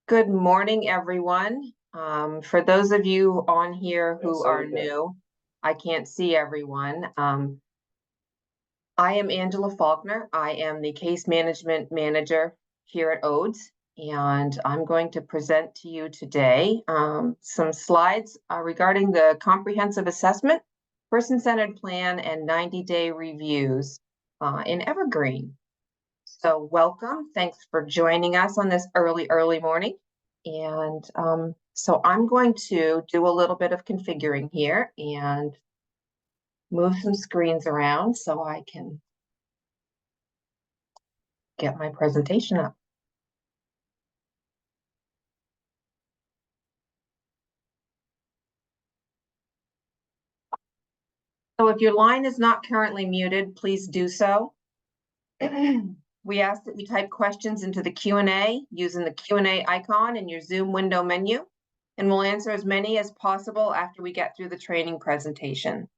Good morning, everyone. For those of you on here who are new, I can't see everyone. I am Angela Faulkner. I am the Case Management Manager here at ODES, and I'm going to present to you today some slides regarding the Comprehensive Assessment, Person-Centered Plan, and 90-Day Reviews in Evergreen. So welcome. Thanks for joining us on this early morning. And so I'm going to do a little bit of configuring here and move some screens around so I can get my presentation up. So if your line is not currently muted, please do so. We ask that you type questions into the Q&A using the Q&A icon in your Zoom window menu, and we'll answer as many as possible after we get through the training presentation.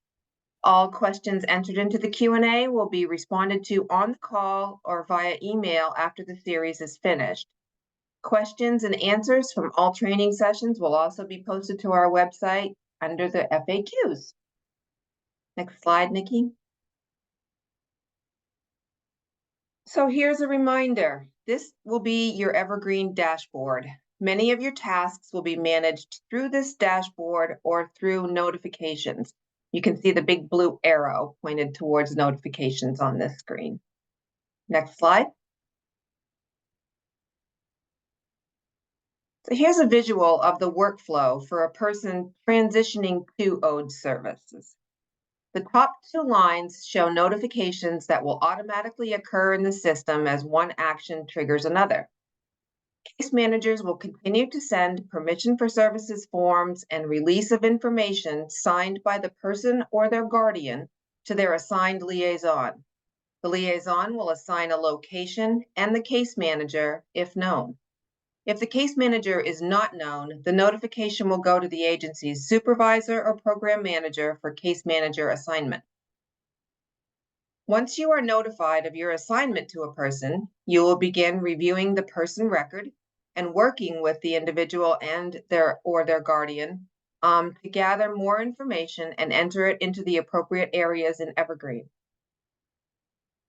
All questions entered into the Q&A will be responded to on the call or via email after the series is finished. Questions and answers from all training sessions will also be posted to our website under the FAQs. Next slide, Nikki. So here's a reminder. This will be your Evergreen dashboard. Many of your tasks will be managed through this dashboard or through notifications. You can see the big blue arrow pointed towards notifications on this screen. Next slide. So here's a visual of the workflow for a person transitioning to ODES services. The top two lines show notifications that will automatically occur in the system as one action triggers another. Case managers will continue to send permission for services forms and release of information signed by the person or their guardian to their assigned liaison. The liaison will assign a location and the case manager if known. If the case manager is not known, the notification will go to the agency's supervisor or program manager for case manager assignment. Once you are notified of your assignment to a person, you will begin reviewing the person record and working with the individual and their guardian to gather more information and enter it into the appropriate areas in Evergreen.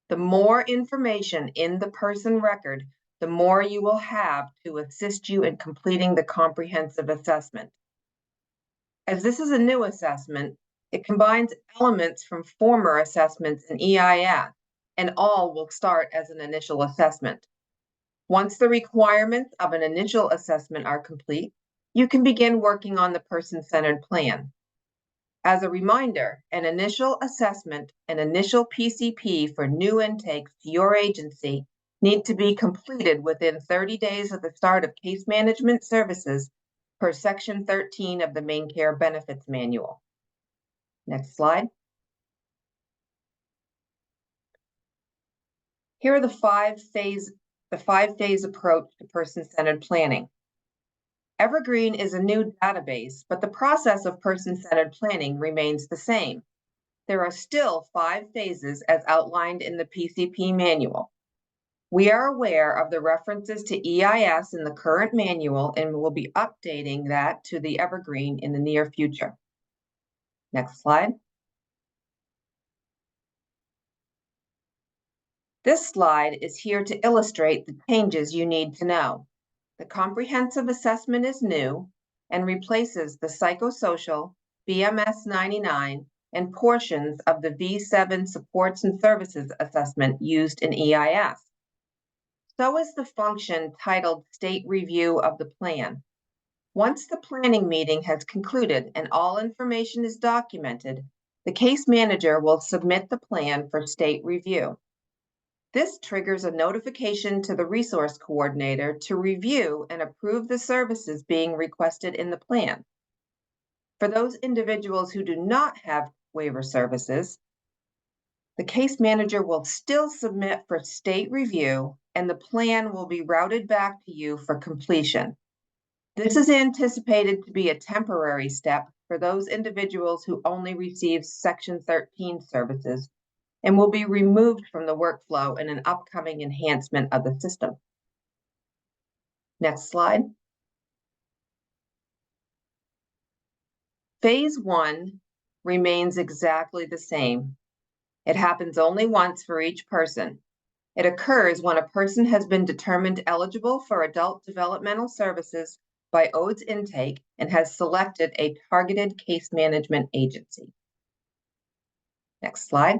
The more information in the person record, the more you will have to assist you in completing the comprehensive assessment. As this is a new assessment, it combines elements from former assessments in EIS, and all will start as an initial assessment. Once the requirements of an initial assessment are complete, you can begin working on the person-centered plan. As a reminder, an initial assessment and initial PCP for new intakes to your agency need to be completed within 30 days of the start of case management services per Section 13 of the Main Care Benefits Manual. Next slide. Here are the five-phase approach to person-centered planning. Evergreen is a new database, but the process of person-centered planning remains the same. There are still 5 phases as outlined in the PCP manual. We are aware of the references to EIS in the current manual and will be updating that to the Evergreen in the near future. Next slide. This slide is here to illustrate the changes you need to know. The comprehensive assessment is new and replaces the psychosocial, BMS 99, and portions of the V7 supports and services assessment used in EIS. So is the function titled State Review of the Plan. Once the planning meeting has concluded and all information is documented, the case manager will submit the plan for state review. This triggers a notification to the resource coordinator to review and approve the services being requested in the plan. For those individuals who do not have waiver services, the case manager will still submit for state review and the plan will be routed back to you for completion. This is anticipated to be a temporary step for those individuals who only receive Section 13 services and will be removed from the workflow in an upcoming enhancement of the system. Next slide. Phase 1 remains exactly the same. It happens only once for each person. It occurs when a person has been determined eligible for adult developmental services by ODES intake and has selected a targeted case management agency. Next slide.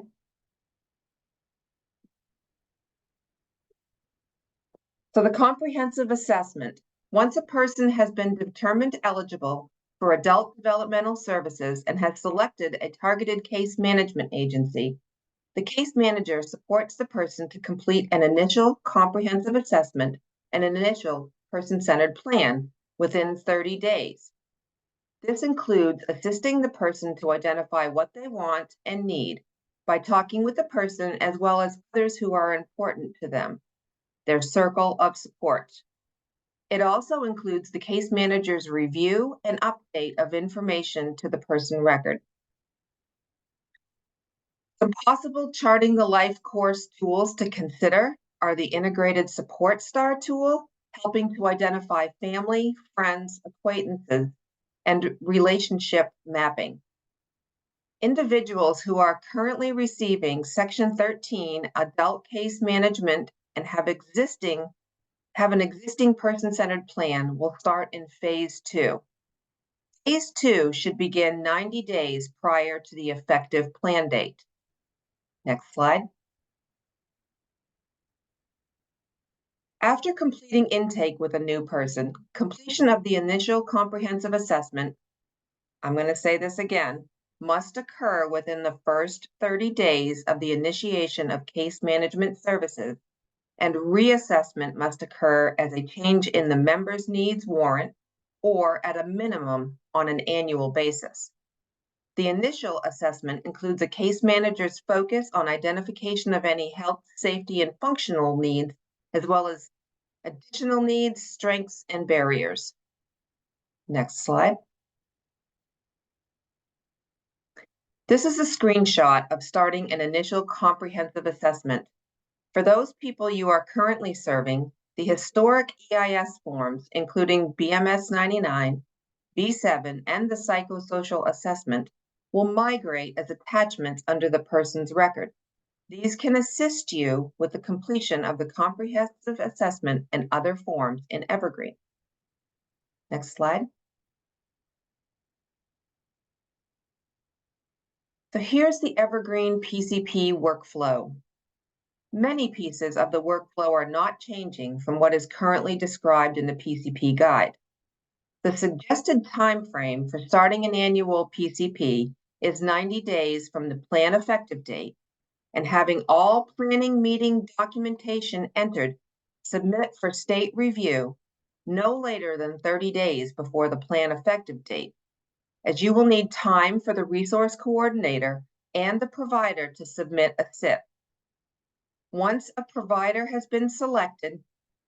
So the comprehensive assessment. Once a person has been determined eligible for adult developmental services and has selected a targeted case management agency, the case manager supports the person to complete an initial comprehensive assessment and an initial person-centered plan within 30 days. This includes assisting the person to identify what they want and need by talking with the person as well as others who are important to them, their circle of support. It also includes the case manager's review and update of information to the person record. Some possible charting the life course tools to consider are the Integrated Support Star tool, helping to identify family, friends, acquaintances, and relationship mapping. Individuals who are currently receiving Section 13 adult case management and have an existing person-centered plan will start in Phase 2. Phase 2 should begin 90 days prior to the effective plan date. Next slide. After completing intake with a new person, completion of the initial comprehensive assessment, I'm going to say this again, must occur within the first 30 days of the initiation of case management services, and reassessment must occur as a change in the member's needs warrant or at a minimum on an annual basis. The initial assessment includes a case manager's focus on identification of any health, safety, and functional needs, as well as additional needs, strengths, and barriers. Next slide. This is a screenshot of starting an initial comprehensive assessment. For those people you are currently serving, the historic EIS forms, including BMS 99, B7, and the psychosocial assessment, will migrate as attachments under the person's record. These can assist you with the completion of the comprehensive assessment and other forms in Evergreen. Next slide. So here's the Evergreen PCP workflow. Many pieces of the workflow are not changing from what is currently described in the PCP guide. The suggested time frame for starting an annual PCP is 90 days from the plan effective date, and having all planning meeting documentation entered, submit for state review no later than 30 days before the plan effective date, as you will need time for the resource coordinator and the provider to submit a SIP. Once a provider has been selected,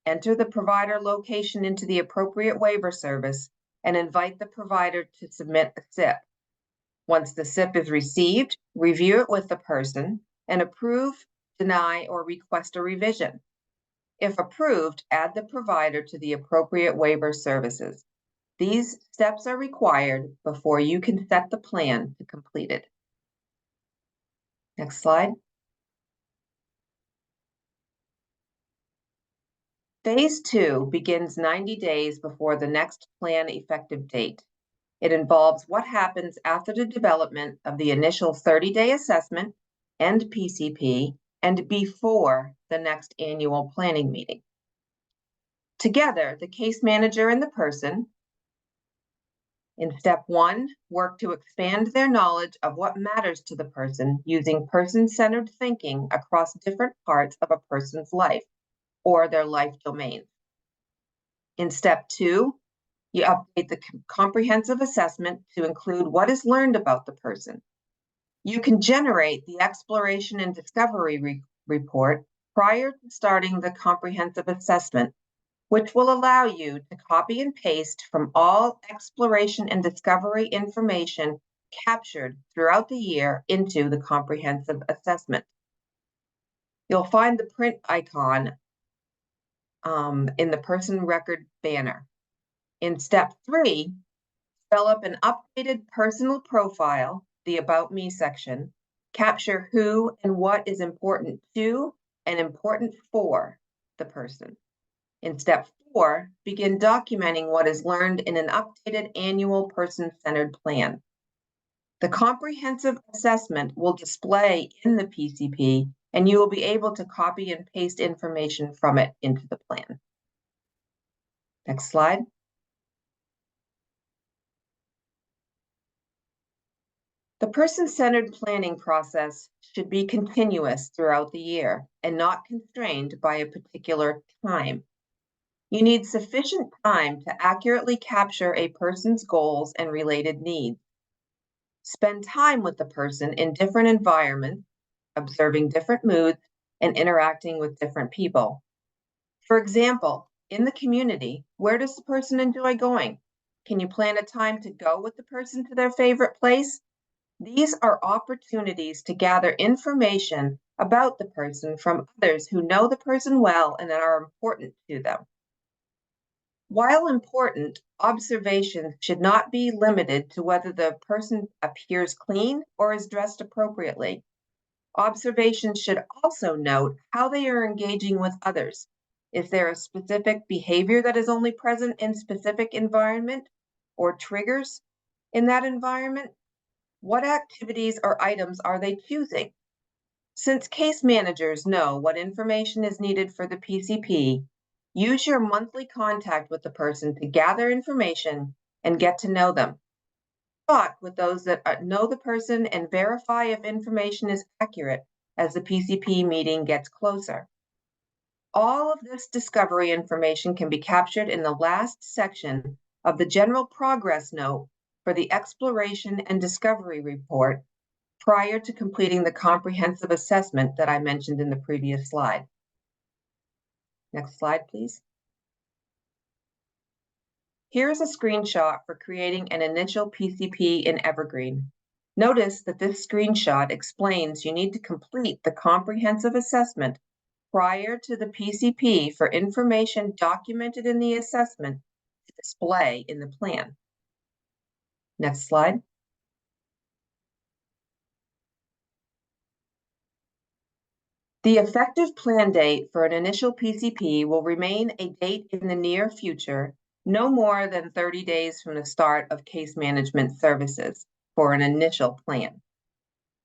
enter the provider location into the appropriate waiver service and invite the provider to submit a SIP. Once the SIP is received, review it with the person and approve, deny, or request a revision. If approved, add the provider to the appropriate waiver services. These steps are required before you can set the plan to complete it. Next slide. Phase 2 begins 90 days before the next plan effective date. It involves what happens after the development of the initial 30-day assessment and PCP and before the next annual planning meeting. Together, the case manager and the person, in step 1, work to expand their knowledge of what matters to the person using person-centered thinking across different parts of a person's life or their life domains. In step 2, you update the comprehensive assessment to include what is learned about the person. You can generate the exploration and discovery report prior to starting the comprehensive assessment, which will allow you to copy and paste from all exploration and discovery information captured throughout the year into the comprehensive assessment. You'll find the print icon in the person record banner. In step 3, Develop an updated personal profile, the About Me section. Capture who and what is important to and important for the person. In step 4, begin documenting what is learned in an updated annual person-centered plan. The comprehensive assessment will display in the PCP, and you will be able to copy and paste information from it into the plan. Next slide. The person-centered planning process should be continuous throughout the year and not constrained by a particular time. You need sufficient time to accurately capture a person's goals and related needs. Spend time with the person in different environments, observing different moods, and interacting with different people. For example, in the community, where does the person enjoy going? Can you plan a time to go with the person to their favorite place? These are opportunities to gather information about the person from others who know the person well and that are important to them. While important, observations should not be limited to whether the person appears clean or is dressed appropriately. Observations should also note how they are engaging with others. Is there a specific behavior that is only present in specific environment or triggers in that environment? What activities or items are they choosing? Since case managers know what information is needed for the PCP, use your monthly contact with the person to gather information and get to know them. Talk with those that know the person and verify if information is accurate as the PCP meeting gets closer. All of this discovery information can be captured in the last section of the general progress note for the exploration and discovery report prior to completing the comprehensive assessment that I mentioned in the previous slide. Next slide, please. Here is a screenshot for creating an initial PCP in Evergreen. Notice that this screenshot explains you need to complete the comprehensive assessment prior to the PCP for information documented in the assessment to display in the plan. Next slide. The effective plan date for an initial PCP will remain a date in the near future, no more than 30 days from the start of case management services for an initial plan.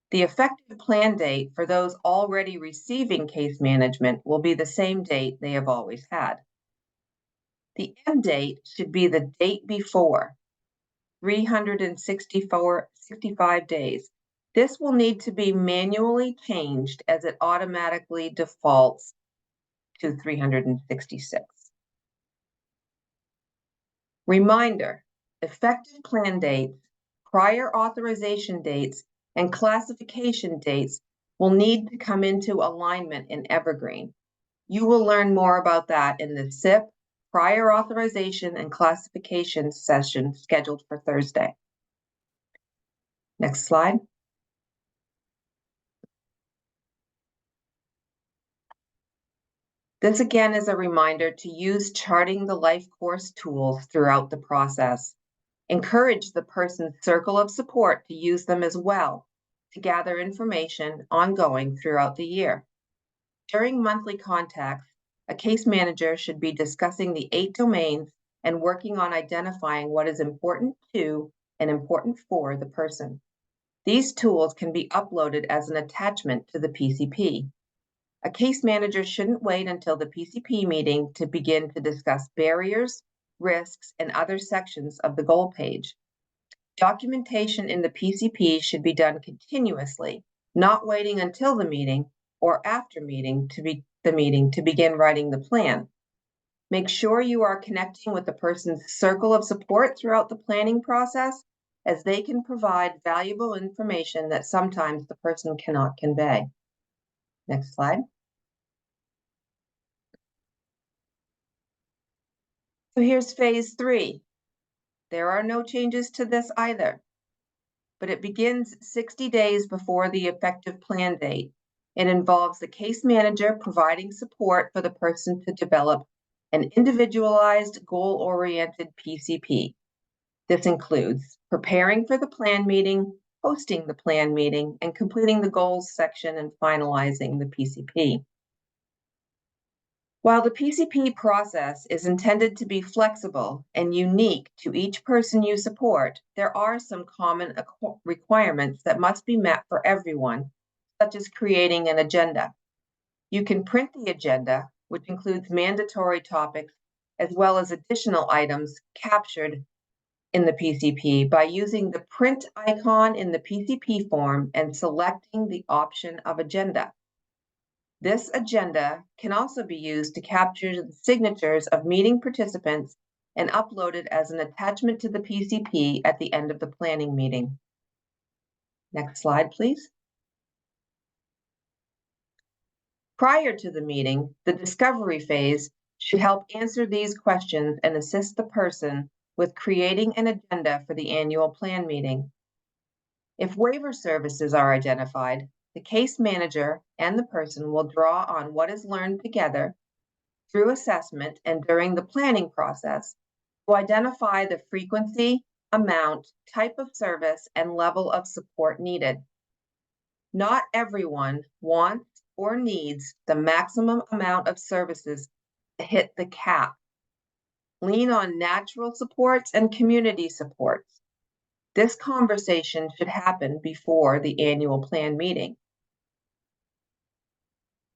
The effective plan date for those already receiving case management will be the same date they have always had. The end date should be the date before, 365 days. This will need to be manually changed as it automatically defaults to 366. Reminder, effective plan dates, prior authorization dates, and classification dates will need to come into alignment in Evergreen. You will learn more about that in the SIP, prior authorization, and classification session scheduled for Thursday. Next slide. This again is a reminder to use charting the life course tools throughout the process. Encourage the person's circle of support to use them as well to gather information ongoing throughout the year. During monthly contacts, a case manager should be discussing the 8 domains and working on identifying what is important to and important for the person. These tools can be uploaded as an attachment to the PCP. A case manager shouldn't wait until the PCP meeting to begin to discuss barriers, risks, and other sections of the goal page. Documentation in the PCP should be done continuously, not waiting until the meeting or after the meeting to begin writing the plan. Make sure you are connecting with the person's circle of support throughout the planning process, as they can provide valuable information that sometimes the person cannot convey. Next slide. So here's phase 3. There are no changes to this either, but it begins 60 days before the effective plan date. It involves the case manager providing support for the person to develop an individualized, goal-oriented PCP. This includes preparing for the plan meeting, hosting the plan meeting, and completing the goals section and finalizing the PCP. While the PCP process is intended to be flexible and unique to each person you support, there are some common requirements that must be met for everyone, such as creating an agenda. You can print the agenda, which includes mandatory topics, as well as additional items captured in the PCP by using the print icon in the PCP form and selecting the option of agenda. This agenda can also be used to capture the signatures of meeting participants and upload it as an attachment to the PCP at the end of the planning meeting. Next slide, please. Prior to the meeting, the discovery phase should help answer these questions and assist the person with creating an agenda for the annual plan meeting. If waiver services are identified, the case manager and the person will draw on what is learned together through assessment and during the planning process to identify the frequency, amount, type of service, and level of support needed. Not everyone wants or needs the maximum amount of services to hit the cap. Lean on natural supports and community supports. This conversation should happen before the annual plan meeting.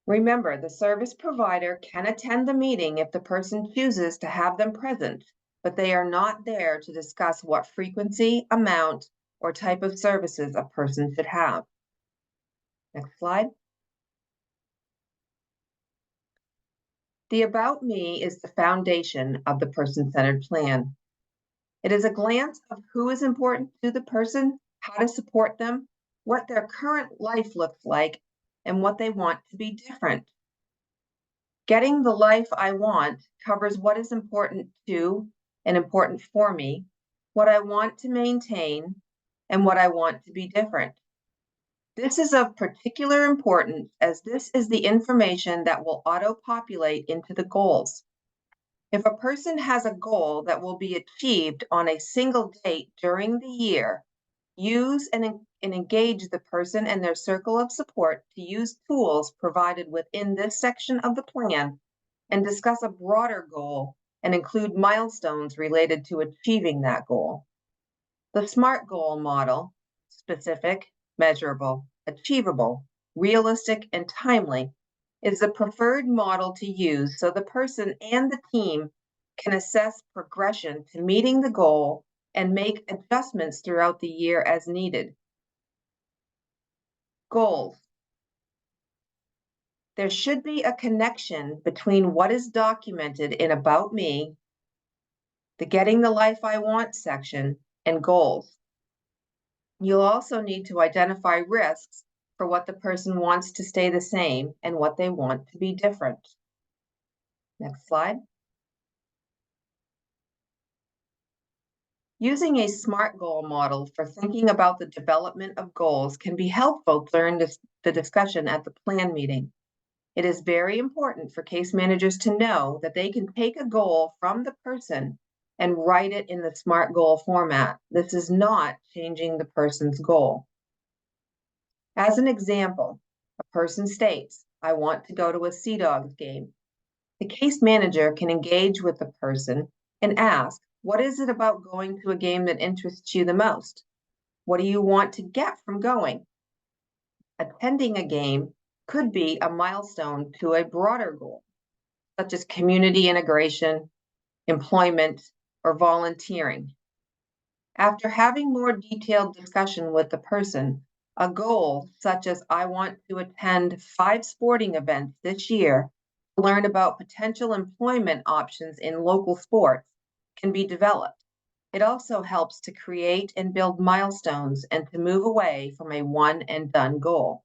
Remember, the service provider can attend the meeting if the person chooses to have them present, but they are not there to discuss what frequency, amount, or type of services a person should have. Next slide. The About Me is the foundation of the person-centered plan. It is a glance of who is important to the person, how to support them, what their current life looks like, and what they want to be different. Getting the life I want covers what is important to and important for me, what I want to maintain, and what I want to be different. This is of particular importance as this is the information that will auto-populate into the goals. If a person has a goal that will be achieved on a single date during the year, use and engage the person and their circle of support to use tools provided within this section of the plan and discuss a broader goal and include milestones related to achieving that goal. The SMART goal model, specific, measurable, achievable, realistic, and timely, is the preferred model to use so the person and the team can assess progression to meeting the goal and make adjustments throughout the year as needed. Goals. There should be a connection between what is documented in About Me, the Getting the Life I Want section, and goals. You'll also need to identify risks for what the person wants to stay the same and what they want to be different. Next slide. Using a SMART goal model for thinking about the development of goals can be helpful during the discussion at the plan meeting. It is very important for case managers to know that they can take a goal from the person and write it in the SMART goal format. This is not changing the person's goal. As an example, a person states, I want to go to a Sea Dogs game. The case manager can engage with the person and ask, what is it about going to a game that interests you the most? What do you want to get from going? Attending a game could be a milestone to a broader goal, such as community integration, employment, or volunteering. After having more detailed discussion with the person, a goal such as I want to attend 5 sporting events this year to learn about potential employment options in local sports can be developed. It also helps to create and build milestones and to move away from a one and done goal.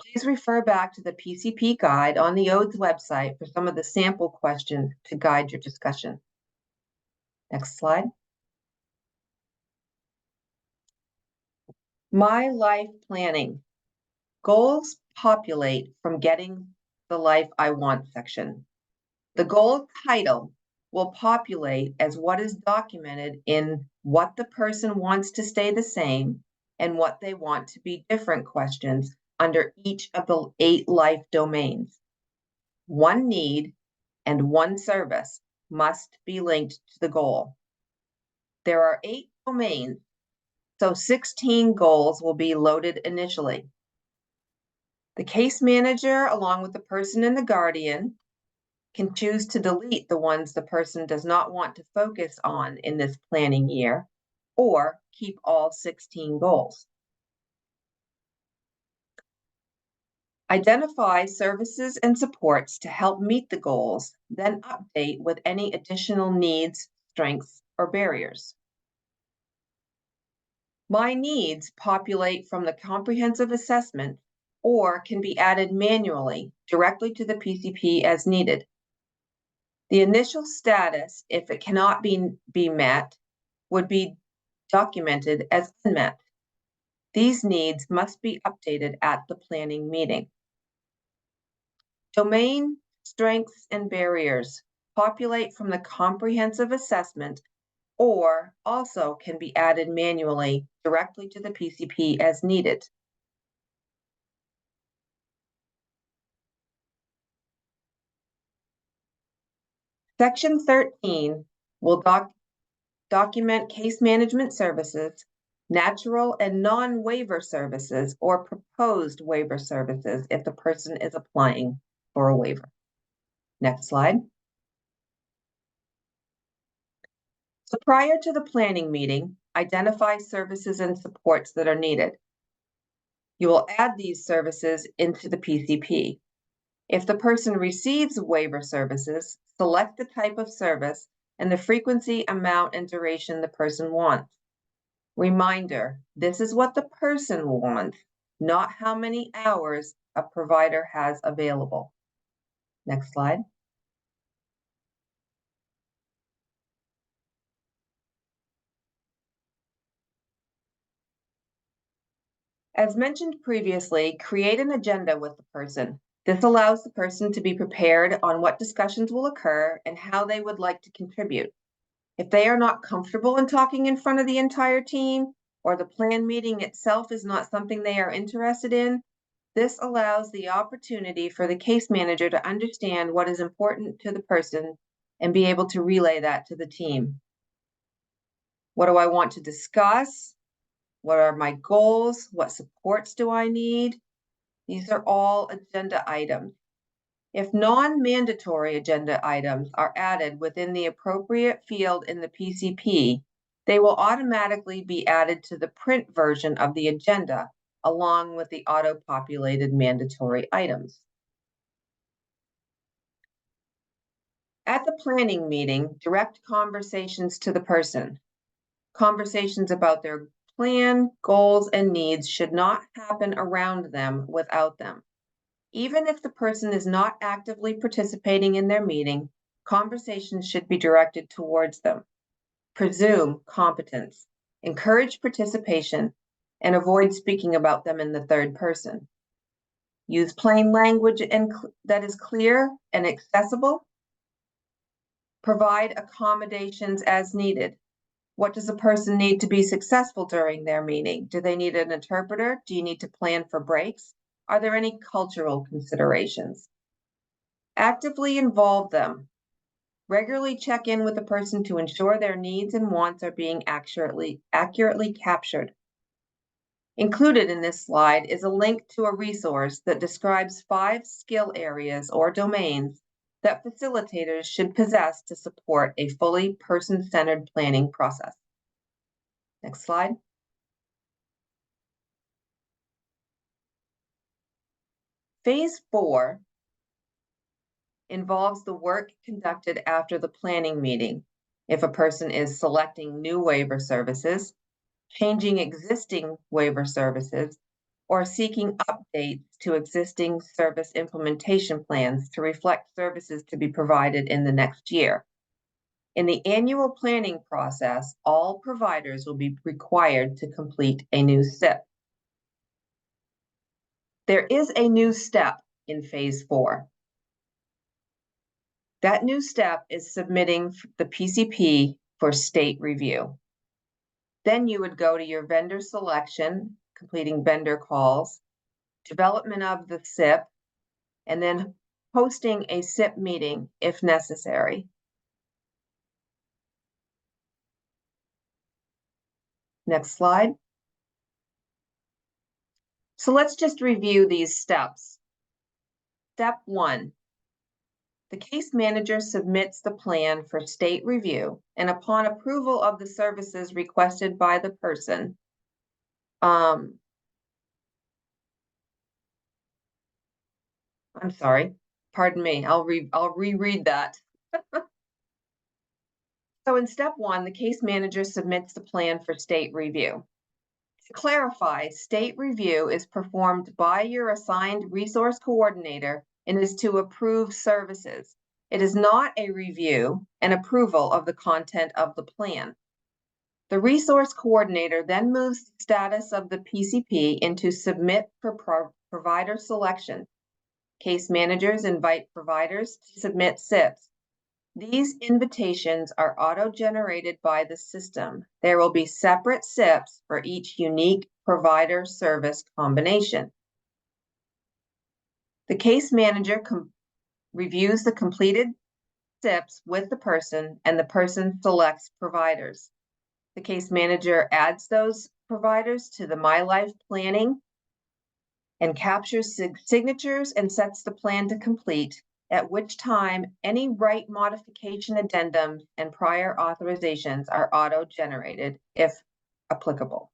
Please refer back to the PCP guide on the ODE's website for some of the sample questions to guide your discussion. Next slide. My life planning. Goals populate from Getting the Life I Want section. The goal title will populate as what is documented in what the person wants to stay the same and what they want to be different questions under each of the 8 life domains. One need and one service must be linked to the goal. There are 8 domains, so 16 goals will be loaded initially. The case manager, along with the person and the guardian, can choose to delete the ones the person does not want to focus on in this planning year, or keep all 16 goals. Identify services and supports to help meet the goals, then update with any additional needs, strengths, or barriers. My needs populate from the comprehensive assessment or can be added manually directly to the PCP as needed. The initial status, if it cannot be met, would be documented as unmet. These needs must be updated at the planning meeting. Domain, strengths, and barriers populate from the comprehensive assessment or also can be added manually directly to the PCP as needed. Section 13 will document case management services, natural and non-waiver services, or proposed waiver services if the person is applying for a waiver. Next slide. So prior to the planning meeting, identify services and supports that are needed. You will add these services into the PCP. If the person receives waiver services, select the type of service and the frequency, amount, and duration the person wants. Reminder, this is what the person wants, not how many hours a provider has available. Next slide. As mentioned previously, create an agenda with the person. This allows the person to be prepared on what discussions will occur and how they would like to contribute. If they are not comfortable in talking in front of the entire team, or the plan meeting itself is not something they are interested in, this allows the opportunity for the case manager to understand what is important to the person and be able to relay that to the team. What do I want to discuss? What are my goals? What supports do I need? These are all agenda items. If non-mandatory agenda items are added within the appropriate field in the PCP, they will automatically be added to the print version of the agenda, along with the auto-populated mandatory items. At the planning meeting, direct conversations to the person. Conversations about their plan, goals, and needs should not happen around them without them. Even if the person is not actively participating in their meeting, conversations should be directed towards them. Presume competence, encourage participation, and avoid speaking about them in the third person. Use plain language that is clear and accessible. Provide accommodations as needed. What does a person need to be successful during their meeting? Do they need an interpreter? Do you need to plan for breaks? Are there any cultural considerations? Actively involve them. Regularly check in with the person to ensure their needs and wants are being accurately captured. Included in this slide is a link to a resource that describes 5 skill areas or domains that facilitators should possess to support a fully person-centered planning process. Next slide. Phase 4 involves the work conducted after the planning meeting. If a person is selecting new waiver services, changing existing waiver services, or seeking updates to existing service implementation plans to reflect services to be provided in the next year. In the annual planning process, all providers will be required to complete a new SIP. There is a new step in phase 4. That new step is submitting the PCP for state review. Then you would go to your vendor selection, completing vendor calls, development of the SIP, and then hosting a SIP meeting if necessary. Next slide. So let's just review these steps. Step 1. The case manager submits the plan for state review, and upon approval of the services requested by the person, I'm sorry, pardon me, I'll reread that. So in step 1, the case manager submits the plan for state review. To clarify, state review is performed by your assigned resource coordinator and is to approve services. It is not a review and approval of the content of the plan. The resource coordinator then moves the status of the PCP into submit for provider selection. Case managers invite providers to submit SIPs. These invitations are auto-generated by the system. There will be separate SIPs for each unique provider service combination. The case manager reviews the completed SIPs with the person, and the person selects providers. The case manager adds those providers to the My Life planning and captures signatures and sets the plan to complete, at which time any right modification addendums and prior authorizations are auto-generated if applicable.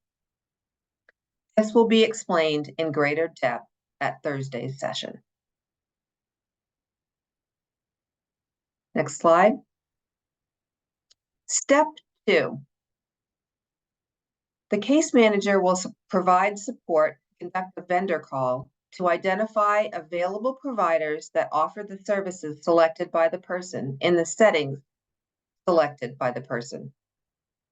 This will be explained in greater depth at Thursday's session. Next slide. Step 2. The case manager will provide support to conduct a vendor call to identify available providers that offer the services selected by the person in the settings selected by the person.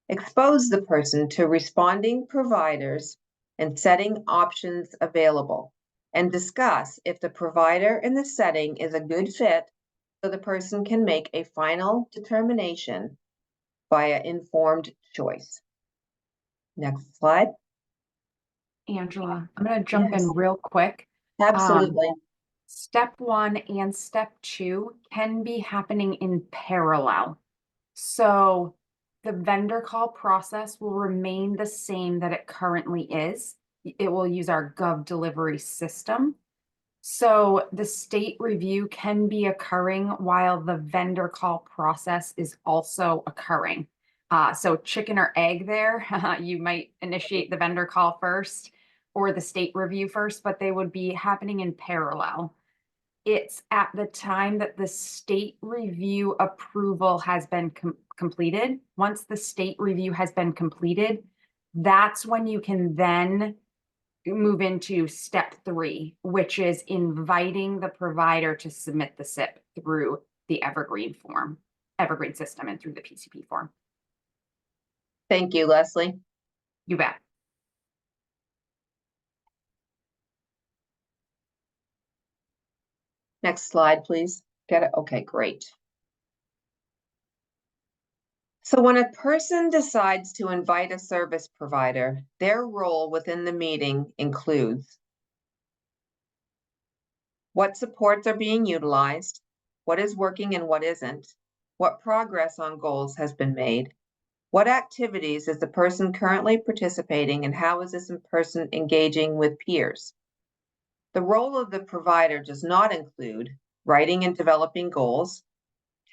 Expose the person to responding providers and setting options available, and discuss if the provider in the setting is a good fit so the person can make a final determination via informed choice. Next slide. Angela, I'm going to jump Yes. in real quick. Absolutely. Step 1 and step 2 can be happening in parallel. So the vendor call process will remain the same that it currently is. It will use our Gov delivery system. So the state review can be occurring while the vendor call process is also occurring. So chicken or egg there, you might initiate the vendor call first or the state review first, but they would be happening in parallel. It's at the time that the state review approval has been completed. Once the state review has been completed, that's when you can then move into step 3, which is inviting the provider to submit the SIP through the Evergreen system and through the PCP form. Thank you, Leslie. You bet. Next slide, please. Get it? Okay, great. So when a person decides to invite a service provider, their role within the meeting includes what supports are being utilized, what is working and what isn't, what progress on goals has been made, what activities is the person currently participating, and how is this person engaging with peers. The role of the provider does not include writing and developing goals,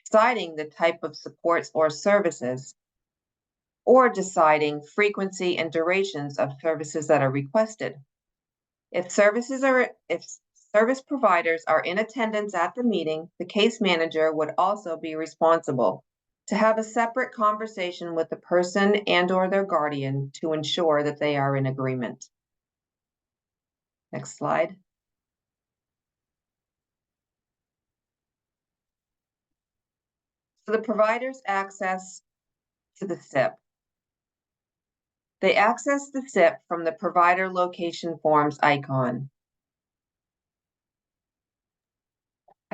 deciding the type of supports or services, or deciding frequency and durations of services that are requested. If service providers are in attendance at the meeting, the case manager would also be responsible to have a separate conversation with the person and/or their guardian to ensure that they are in agreement. Next slide. So the provider's access to the SIP. They access the SIP from the provider location forms icon.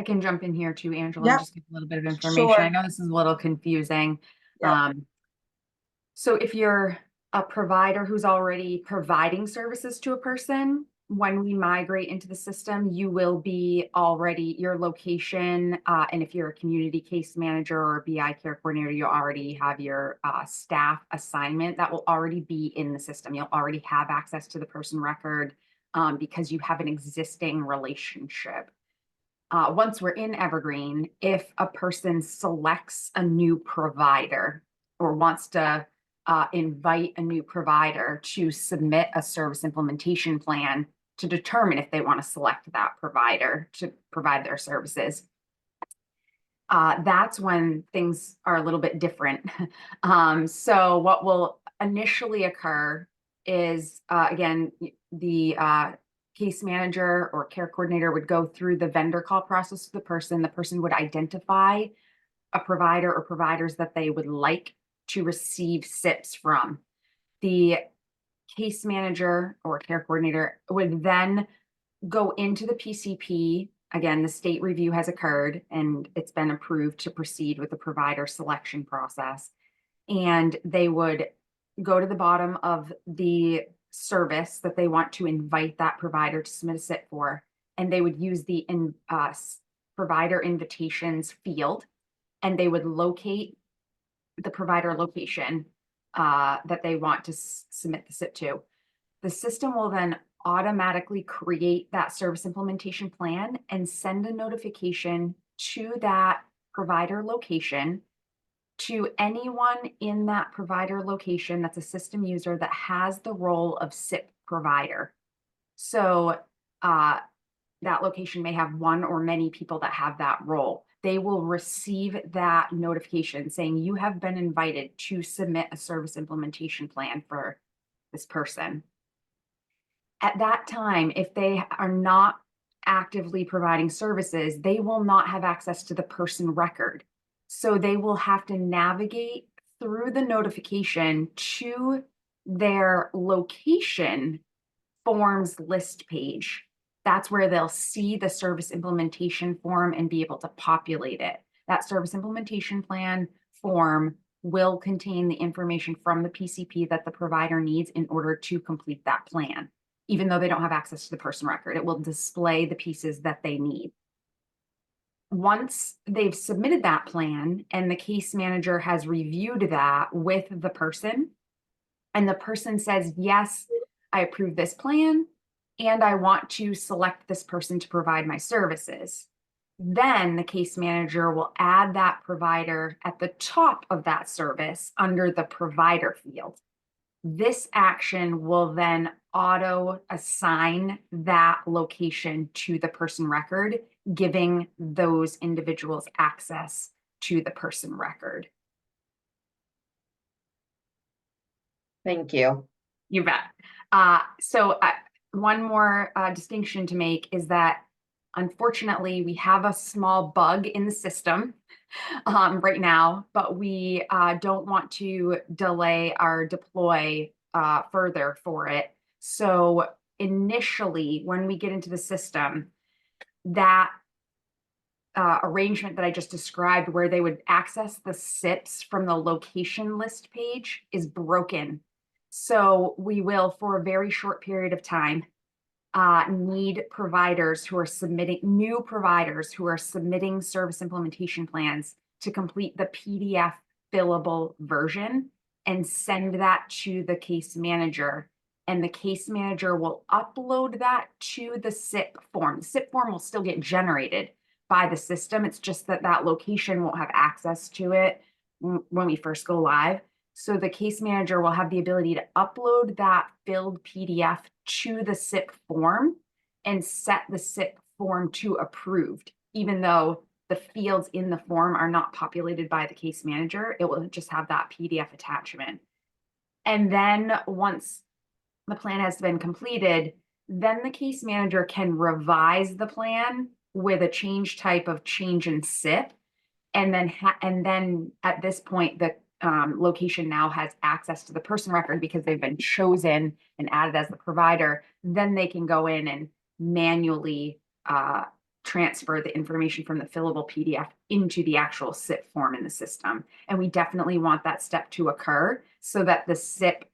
I can jump in here too, Angela, and Yep, just give a little bit of information. I sure. know this is a little confusing. Yep. So if you're a provider who's already providing services to a person, when we migrate into the system, you will be already your location. And if you're a community case manager or a BI care coordinator, you already have your staff assignment that will already be in the system. You'll already have access to the person record because you have an existing relationship. Once we're in Evergreen, if a person selects a new provider or wants to invite a new provider to submit a service implementation plan to determine if they want to select that provider to provide their services, that's when things are a little bit different. So what will initially occur is, again, the case manager or care coordinator would go through the vendor call process with the person. The person would identify a provider or providers that they would like to receive SIPs from. The case manager or care coordinator would then go into the PCP. Again, the state review has occurred and it's been approved to proceed with the provider selection process. And they would go to the bottom of the service that they want to invite that provider to submit a SIP for. And they would use the provider invitations field, and they would locate the provider location that they want to submit the SIP to. The system will then automatically create that service implementation plan and send a notification to that provider location, to anyone in that provider location that's a system user that has the role of SIP provider. So that location may have one or many people that have that role. They will receive that notification saying you have been invited to submit a service implementation plan for this person. At that time, if they are not actively providing services, they will not have access to the person record. So they will have to navigate through the notification to their location forms list page. That's where they'll see the service implementation form and be able to populate it. That service implementation plan form will contain the information from the PCP that the provider needs in order to complete that plan. Even though they don't have access to the person record, it will display the pieces that they need. Once they've submitted that plan and the case manager has reviewed that with the person, and the person says, yes, I approve this plan, and I want to select this person to provide my services, then the case manager will add that provider at the top of that service under the provider field. This action will then auto assign that location to the person record, giving those individuals access to the person record. Thank you. You bet. One more distinction to make is that, unfortunately, we have a small bug in the system right now, but we don't want to delay our deploy further for it. So initially, when we get into the system, that arrangement that I just described, where they would access the SIPs from the location list page, is broken. So we will, for a very short period of time, need providers who are submitting, new providers who are submitting service implementation plans to complete the PDF fillable version and send that to the case manager. And the case manager will upload that to the SIP form. The SIP form will still get generated by the system. It's just that that location won't have access to it when we first go live. So the case manager will have the ability to upload that filled PDF to the SIP form and set the SIP form to approved, even though the fields in the form are not populated by the case manager. It will just have that PDF attachment. And then once the plan has been completed, then the case manager can revise the plan with a change type of change in SIP. And then at this point, the location now has access to the person record because they've been chosen and added as the provider. Then they can go in and manually transfer the information from the fillable PDF into the actual SIP form in the system. And we definitely want that step to occur so that the SIP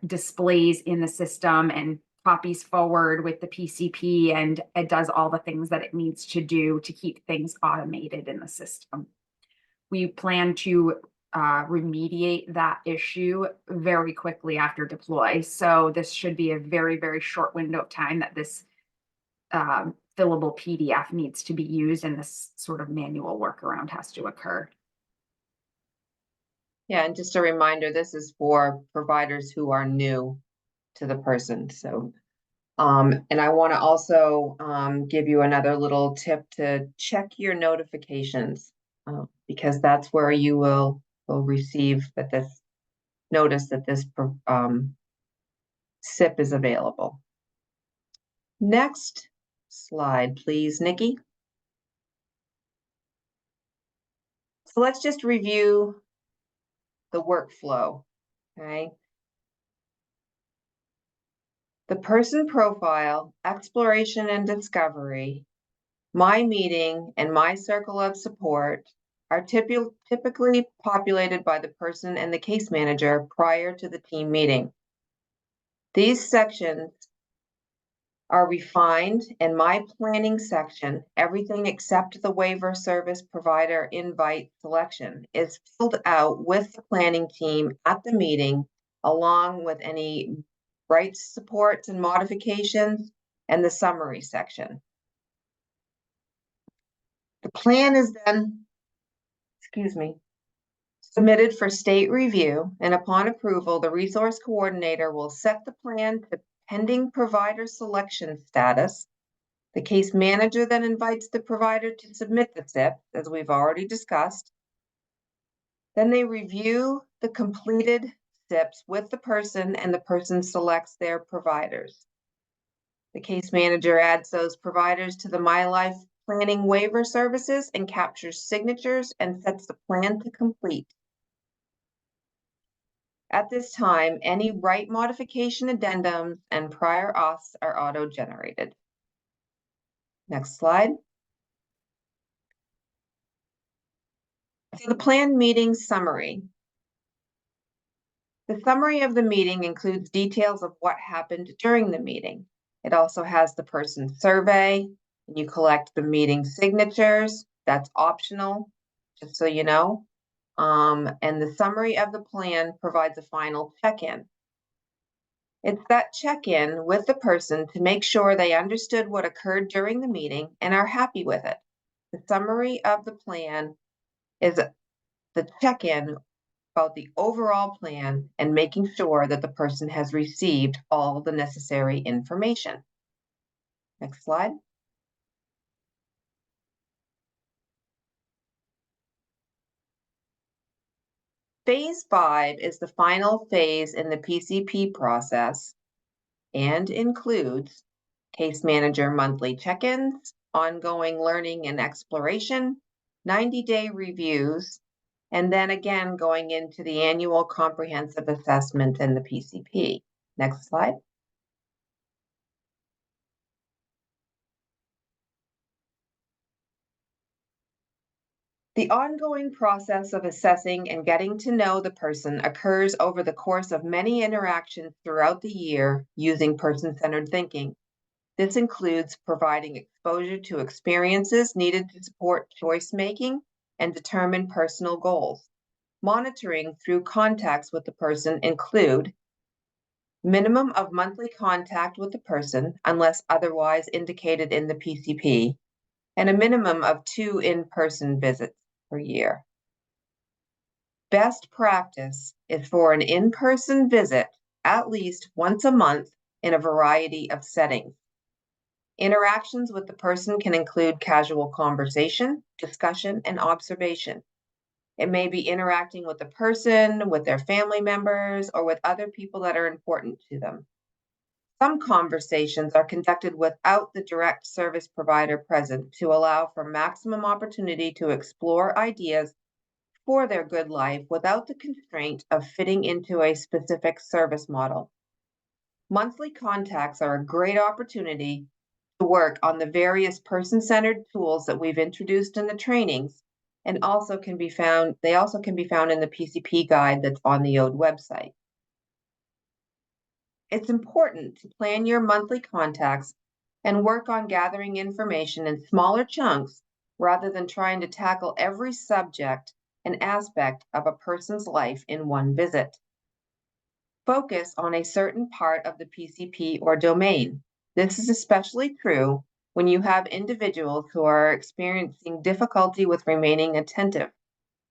displays in the system and copies forward with the PCP, and it does all the things that it needs to do to keep things automated in the system. We plan to remediate that issue very quickly after deploy. So this should be a very, very short window of time that this fillable PDF needs to be used, and this sort of manual workaround has to occur. Yeah, and just a reminder, this is for providers who are new to the person. So, and I want to also give you another little tip to check your notifications, because that's where you will receive that this notice that this SIP is available. Next slide, please, Nikki. So let's just review the workflow, okay? The person profile, exploration and discovery, my meeting, and my circle of support are typically populated by the person and the case manager prior to the team meeting. These sections are refined, and my planning section, everything except the waiver service provider invite selection, is filled out with the planning team at the meeting, along with any rights supports and modifications and the summary section. The plan is then, submitted for state review, and upon approval, the resource coordinator will set the plan to pending provider selection status. The case manager then invites the provider to submit the SIP, as we've already discussed. Then they review the completed SIPs with the person, and the person selects their providers. The case manager adds those providers to the My Life Planning waiver services and captures signatures and sets the plan to complete. At this time, any right modification addendums and prior auths are auto-generated. Next slide. So the planned meeting summary. The summary of the meeting includes details of what happened during the meeting. It also has the person's survey, and you collect the meeting signatures. That's optional, just so you know. And the summary of the plan provides a final check-in. It's that check-in with the person to make sure they understood what occurred during the meeting and are happy with it. The summary of the plan is the check-in about the overall plan and making sure that the person has received all the necessary information. Next slide. Phase 5 is the final phase in the PCP process and includes case manager monthly check-ins, ongoing learning and exploration, 90-day reviews, and then again going into the annual comprehensive assessment and the PCP. Next slide. The ongoing process of assessing and getting to know the person occurs over the course of many interactions throughout the year using person-centered thinking. This includes providing exposure to experiences needed to support choice-making and determine personal goals. Monitoring through contacts with the person include minimum of monthly contact with the person unless otherwise indicated in the PCP, and a minimum of 2 in-person visits per year. Best practice is for an in-person visit at least once a month in a variety of settings. Interactions with the person can include casual conversation, discussion, and observation. It may be interacting with the person, with their family members, or with other people that are important to them. Some conversations are conducted without the direct service provider present to allow for maximum opportunity to explore ideas for their good life without the constraint of fitting into a specific service model. Monthly contacts are a great opportunity to work on the various person-centered tools that we've introduced in the trainings, and they also can be found in the PCP guide that's on the ODE website. It's important to plan your monthly contacts and work on gathering information in smaller chunks rather than trying to tackle every subject and aspect of a person's life in one visit. Focus on a certain part of the PCP or domain. This is especially true when you have individuals who are experiencing difficulty with remaining attentive.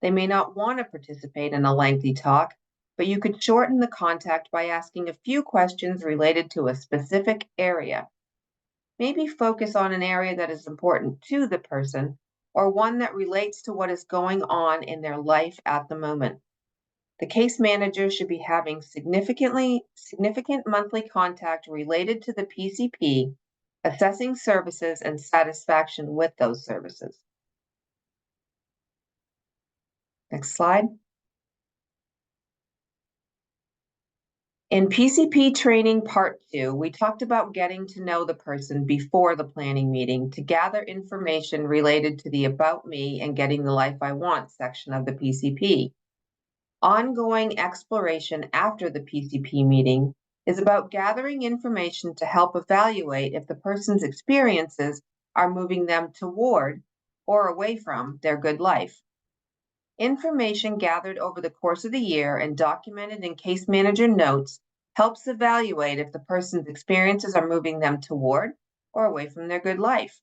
They may not want to participate in a lengthy talk, but you could shorten the contact by asking a few questions related to a specific area. Maybe focus on an area that is important to the person or one that relates to what is going on in their life at the moment. The case manager should be having significant monthly contact related to the PCP, assessing services and satisfaction with those services. Next slide. In PCP training part 2, we talked about getting to know the person before the planning meeting to gather information related to the About Me and Getting the Life I Want section of the PCP. Ongoing exploration after the PCP meeting is about gathering information to help evaluate if the person's experiences are moving them toward or away from their good life. Information gathered over the course of the year and documented in case manager notes helps evaluate if the person's experiences are moving them toward or away from their good life.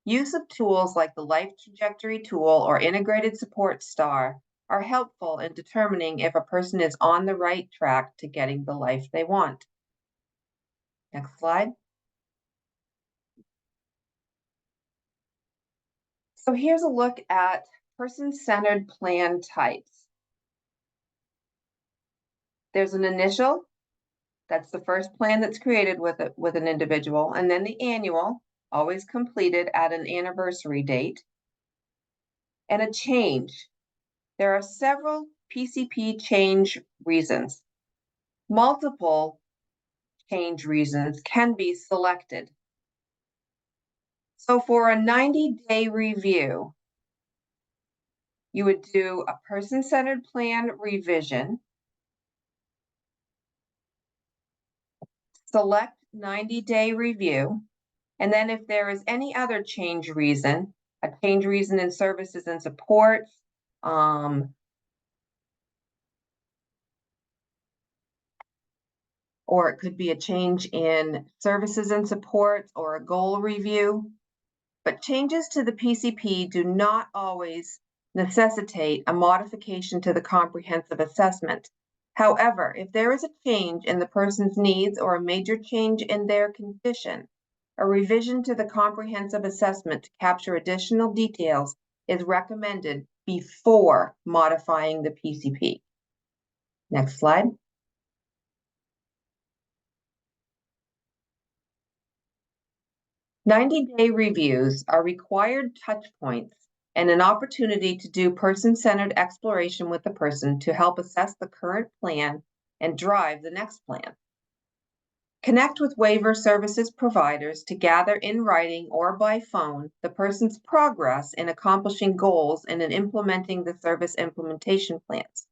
Use of tools like the Life Trajectory tool or Integrated Support Star are helpful in determining if a person is on the right track to getting the life they want. Next slide. So here's a look at person-centered plan types. There's an initial, that's the first plan that's created with an individual, and then the annual, always completed at an anniversary date, and a change. There are several PCP change reasons. Multiple change reasons can be selected. So for a 90-day review, you would do a person-centered plan revision, select 90-day review, and then if there is any other change reason, a change reason in services and supports, or it could be a change in services and supports or a goal review. But changes to the PCP do not always necessitate a modification to the comprehensive assessment. However, if there is a change in the person's needs or a major change in their condition, a revision to the comprehensive assessment to capture additional details is recommended before modifying the PCP. Next slide. "90-day reviews are required touch points and an opportunity to do person-centered exploration with the person to help assess the current plan and drive the next plan. Connect with waiver services providers to gather in writing or by phone the person's progress in accomplishing goals and in implementing the service implementation plans.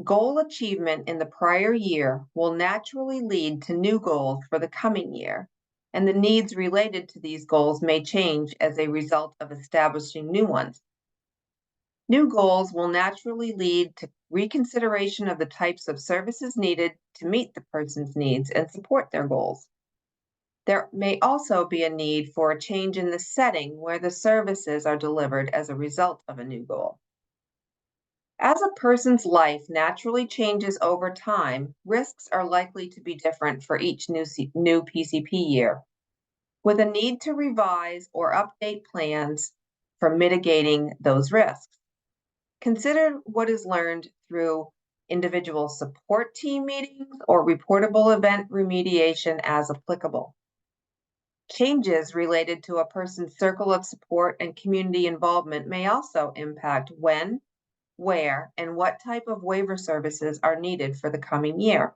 Goal achievement in the prior year will naturally lead to new goals for the coming year, and the needs related to these goals may change as a result of establishing new ones. New goals will naturally lead to reconsideration of the types of services needed to meet the person's needs and support their goals. There may also be a need for a change in the setting where the services are delivered as a result of a new goal. As a person's life naturally changes over time, risks are likely to be different for each new PCP year, with a need to revise or update plans for mitigating those risks. Consider what is learned through individual support team meetings or reportable event remediation as applicable. Changes related to a person's circle of support and community involvement may also impact when, where, and what type of waiver services are needed for the coming year.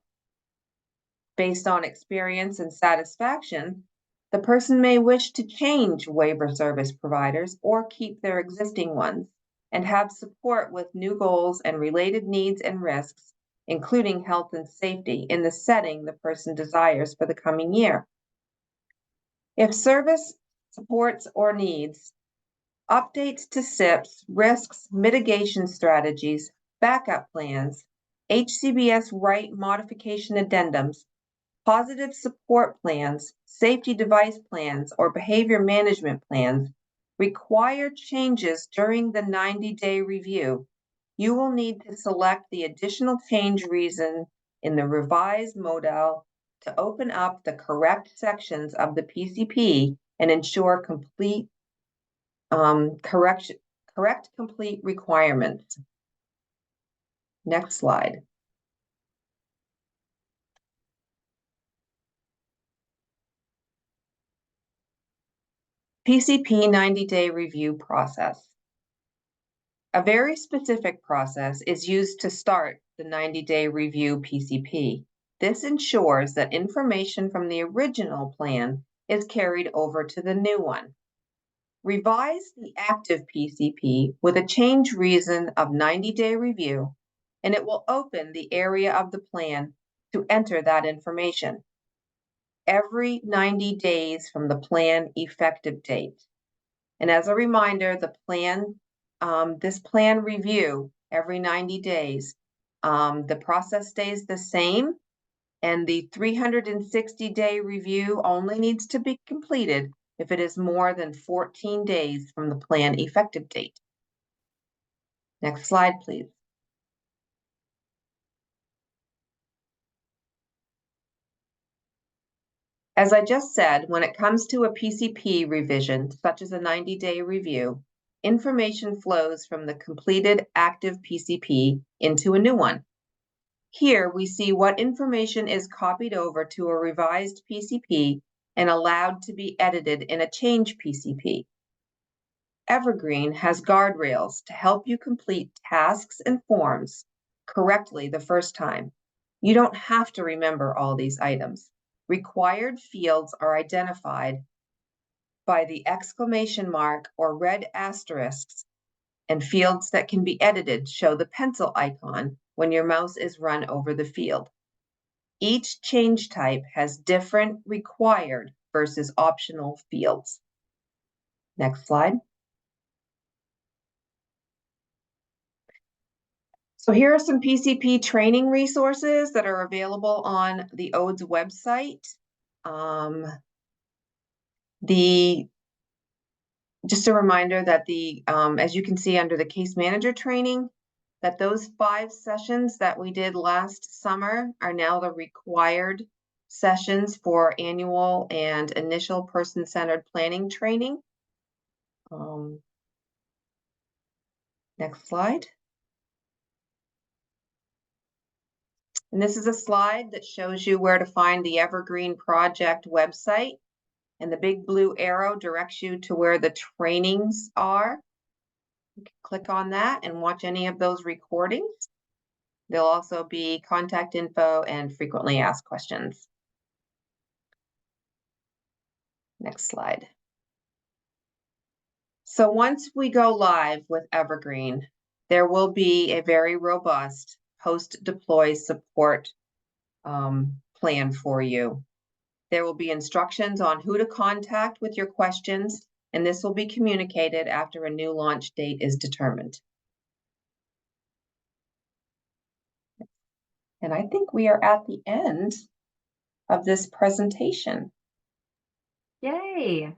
Based on experience and satisfaction, the person may wish to change waiver service providers or keep their existing ones and have support with new goals and related needs and risks, including health and safety, in the setting the person desires for the coming year. If service supports or needs, updates to SIPs, risks, mitigation strategies, backup plans, HCBS right modification addendums, positive support plans, safety device plans, or behavior management plans require changes during the 90-day review, you will need to select the additional change reason in the revised modal to open up the correct sections of the PCP and ensure correct complete requirements. Next slide. PCP 90-day review process. A very specific process is used to start the 90-day review PCP. This ensures that information from the original plan is carried over to the new one. Revise the active PCP with a change reason of 90-day review, and it will open the area of the plan to enter that information every 90 days from the plan effective date. And as a reminder, this plan review every 90 days, the process stays the same, and the 360-day review only needs to be completed if it is more than 14 days from the plan effective date. Next slide, please. As I just said, when it comes to a PCP revision, such as a 90-day review, information flows from the completed active PCP into a new one. Here we see what information is copied over to a revised PCP and allowed to be edited in a change PCP. Evergreen has guardrails to help you complete tasks and forms correctly the first time. You don't have to remember all these items. Required fields are identified by the exclamation mark or red asterisks, and fields that can be edited show the pencil icon when your mouse is run over the field. Each change type has different required versus optional fields. Next slide. So here are some PCP training resources that are available on the ODE's website. Just a reminder that as you can see under the case manager training, that those 5 sessions that we did last summer are now the required sessions for annual and initial person-centered planning training. Next slide. And this is a slide that shows you where to find the Evergreen project website. And the big blue arrow directs you to where the trainings are. You can click on that and watch any of those recordings. There'll also be contact info and frequently asked questions. Next slide. So once we go live with Evergreen, there will be a very robust post-deploy support plan for you. There will be instructions on who to contact with your questions, and this will be communicated after a new launch date is determined. And I think we are at the end of this presentation. Yay.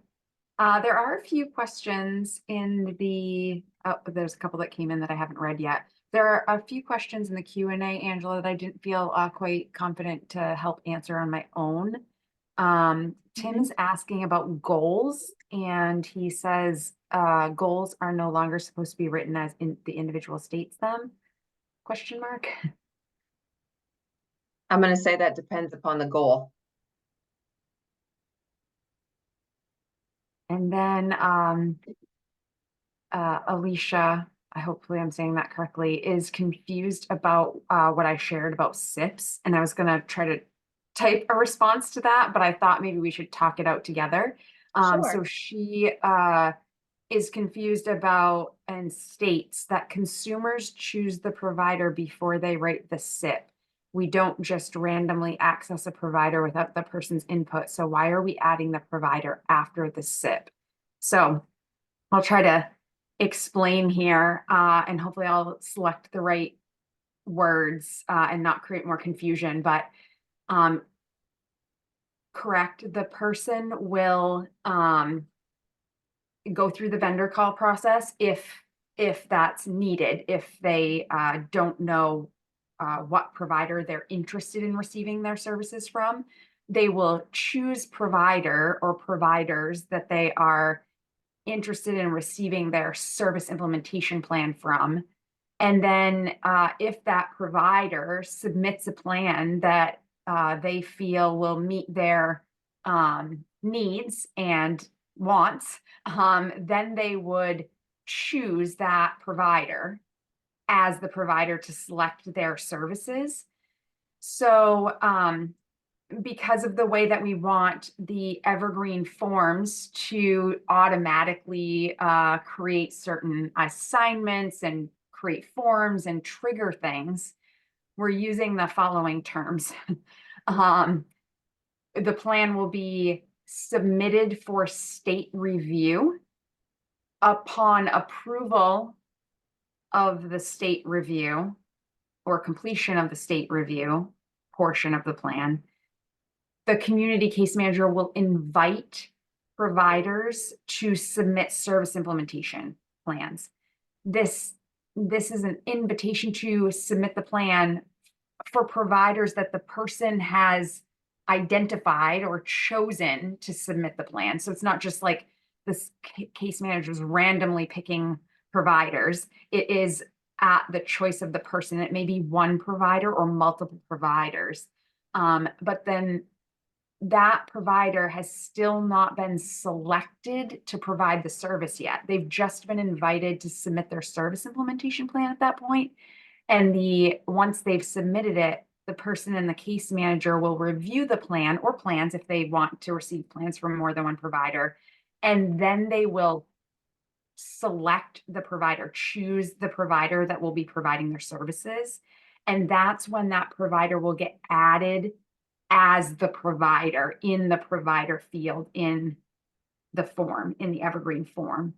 There are a few questions in the, there's a couple that came in that I haven't read yet. There are a few questions in the Q&A, Angela, that I didn't feel quite confident to help answer on my own. Tim's asking about goals, and he says goals are no longer supposed to be written as the individual states them, question mark. I'm going to say that depends upon the goal. And then Alicia, hopefully I'm saying that correctly, is confused about what I shared about SIPs. And I was going to try to type a response to that, but I thought maybe we should talk it out together. So Sure. she is confused about and states that consumers choose the provider before they write the SIP. We don't just randomly access a provider without the person's input. So why are we adding the provider after the SIP? So I'll try to explain here, and hopefully I'll select the right words and not create more confusion. But correct, the person will go through the vendor call process if that's needed, if they don't know what provider they're interested in receiving their services from. They will choose provider or providers that they are interested in receiving their service implementation plan from. And then if that provider submits a plan that they feel will meet their needs and wants, then they would choose that provider as the provider to select their services. So because of the way that we want the Evergreen forms to automatically create certain assignments and create forms and trigger things, we're using the following terms. The plan will be submitted for state review. Upon approval of the state review or completion of the state review portion of the plan, the community case manager will invite providers to submit service implementation plans. This is an invitation to submit the plan for providers that the person has identified or chosen to submit the plan. So it's not just like this case manager is randomly picking providers. It is at the choice of the person. It may be one provider or multiple providers. But then that provider has still not been selected to provide the service yet. They've just been invited to submit their service implementation plan at that point. And once they've submitted it, the person in the case manager will review the plan or plans if they want to receive plans from more than one provider. And then they will select the provider, choose the provider that will be providing their services. And that's when that provider will get added as the provider in the provider field in the form, in the Evergreen form.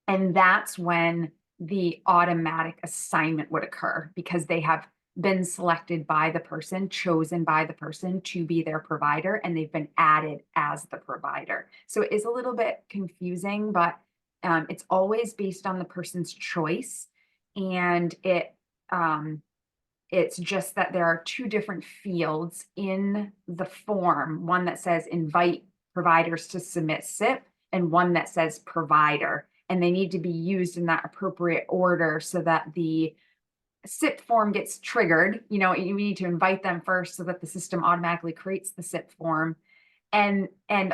And that's when the automatic assignment would occur because they have been selected by the person, chosen by the person to be their provider, and they've been added as the provider. So it is a little bit confusing, but it's always based on the person's choice. And it's just that there are two different fields in the form, one that says invite providers to submit SIP and one that says provider. And they need to be used in that appropriate order so that the SIP form gets triggered. You need to invite them first so that the system automatically creates the SIP form and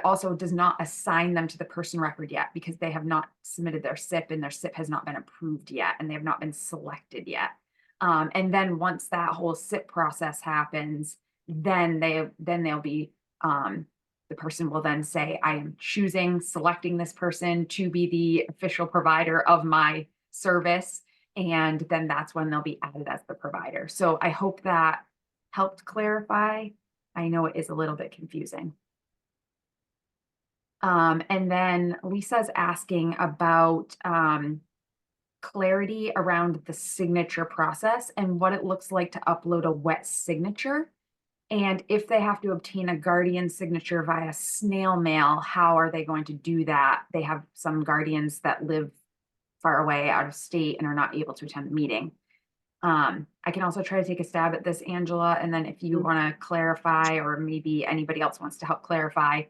also does not assign them to the person record yet because they have not submitted their SIP and their SIP has not been approved yet and they have not been selected yet. And then once that whole SIP process happens, then they'll be the person will then say, I am selecting this person to be the official provider of my service. And then that's when they'll be added as the provider. So I hope that helped clarify. I know it is a little bit confusing. And then Lisa's asking about clarity around the signature process and what it looks like to upload a wet signature. And if they have to obtain a guardian signature via snail mail, how are they going to do that? They have some guardians that live far away out of state and are not able to attend the meeting. I can also try to take a stab at this, Angela, and then if you want to clarify, or maybe anybody else wants to help clarify,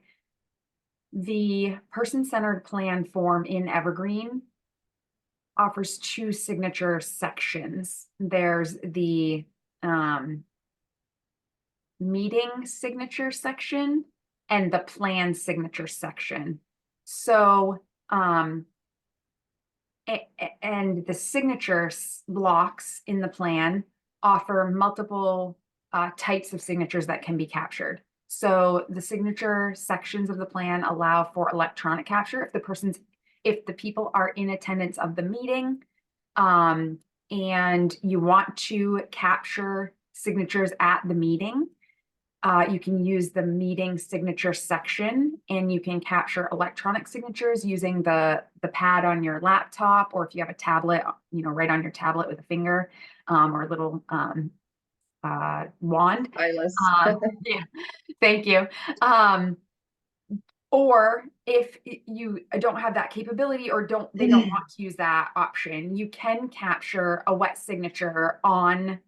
the person-centered plan form in Evergreen offers two signature sections. There's the meeting signature section and the plan signature section. So, and the signature blocks in the plan offer multiple types of signatures that can be captured. So the signature sections of the plan allow for electronic capture if the people are in attendance of the meeting, and you want to capture signatures at the meeting, you can use the meeting signature section, and you can capture electronic signatures using the pad on your laptop, or if you have a tablet, right on your tablet with a finger, or a little wand. Stylus. Yeah, thank you. Or if you don't have that capability, or they don't want to use that option, you can capture a wet signature on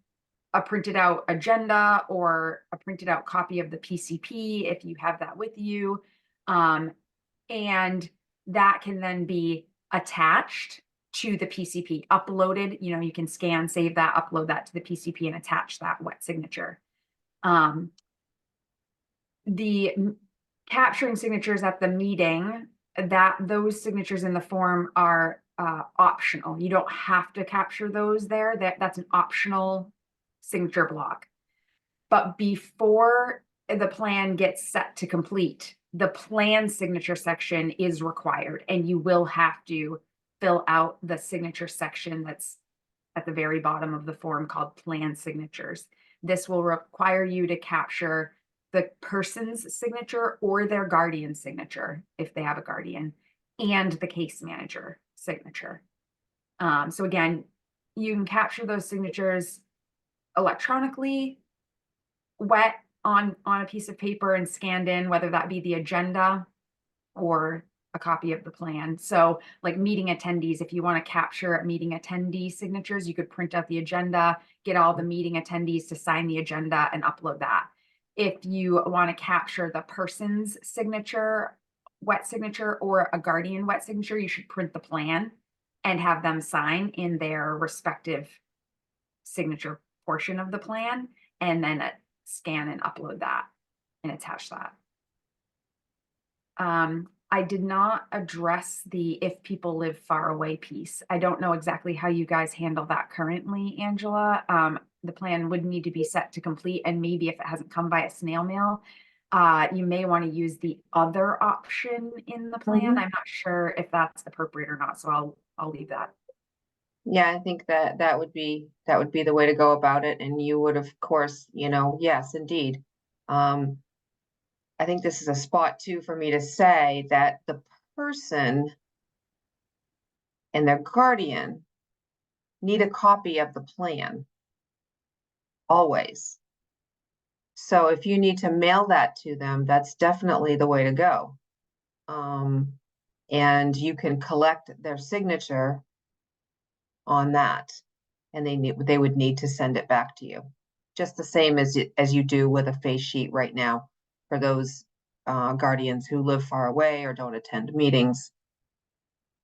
a printed out agenda or a printed out copy of the PCP if you have that with you. And that can then be attached to the PCP, uploaded. You can scan, save that, upload that to the PCP, and attach that wet signature. The capturing signatures at the meeting, those signatures in the form are optional. You don't have to capture those there. That's an optional signature block. But before the plan gets set to complete, the plan signature section is required, and you will have to fill out the signature section that's at the very bottom of the form called plan signatures. This will require you to capture the person's signature or their guardian's signature, if they have a guardian, and the case manager signature. So again, you can capture those signatures electronically, wet on a piece of paper and scanned in, whether that be the agenda or a copy of the plan. So like meeting attendees, if you want to capture meeting attendee signatures, you could print out the agenda, get all the meeting attendees to sign the agenda and upload that. If you want to capture the person's signature, wet signature, or a guardian wet signature, you should print the plan and have them sign in their respective signature portion of the plan, and then scan and upload that and attach that. I did not address the if people live far away piece. I don't know exactly how you guys handle that currently, Angela. The plan would need to be set to complete, and maybe if it hasn't come by a snail mail, you may want to use the other option in the plan. I'm not sure if that's appropriate or not, so I'll leave that. Yeah, I think that would be the way to go about it. And you would, of course, yes, indeed. I think this is a spot too for me to say that the person and their guardian need a copy of the plan always. So if you need to mail that to them, that's definitely the way to go. And you can collect their signature on that, and they would need to send it back to you, just the same as you do with a face sheet right now for those guardians who live far away or don't attend meetings.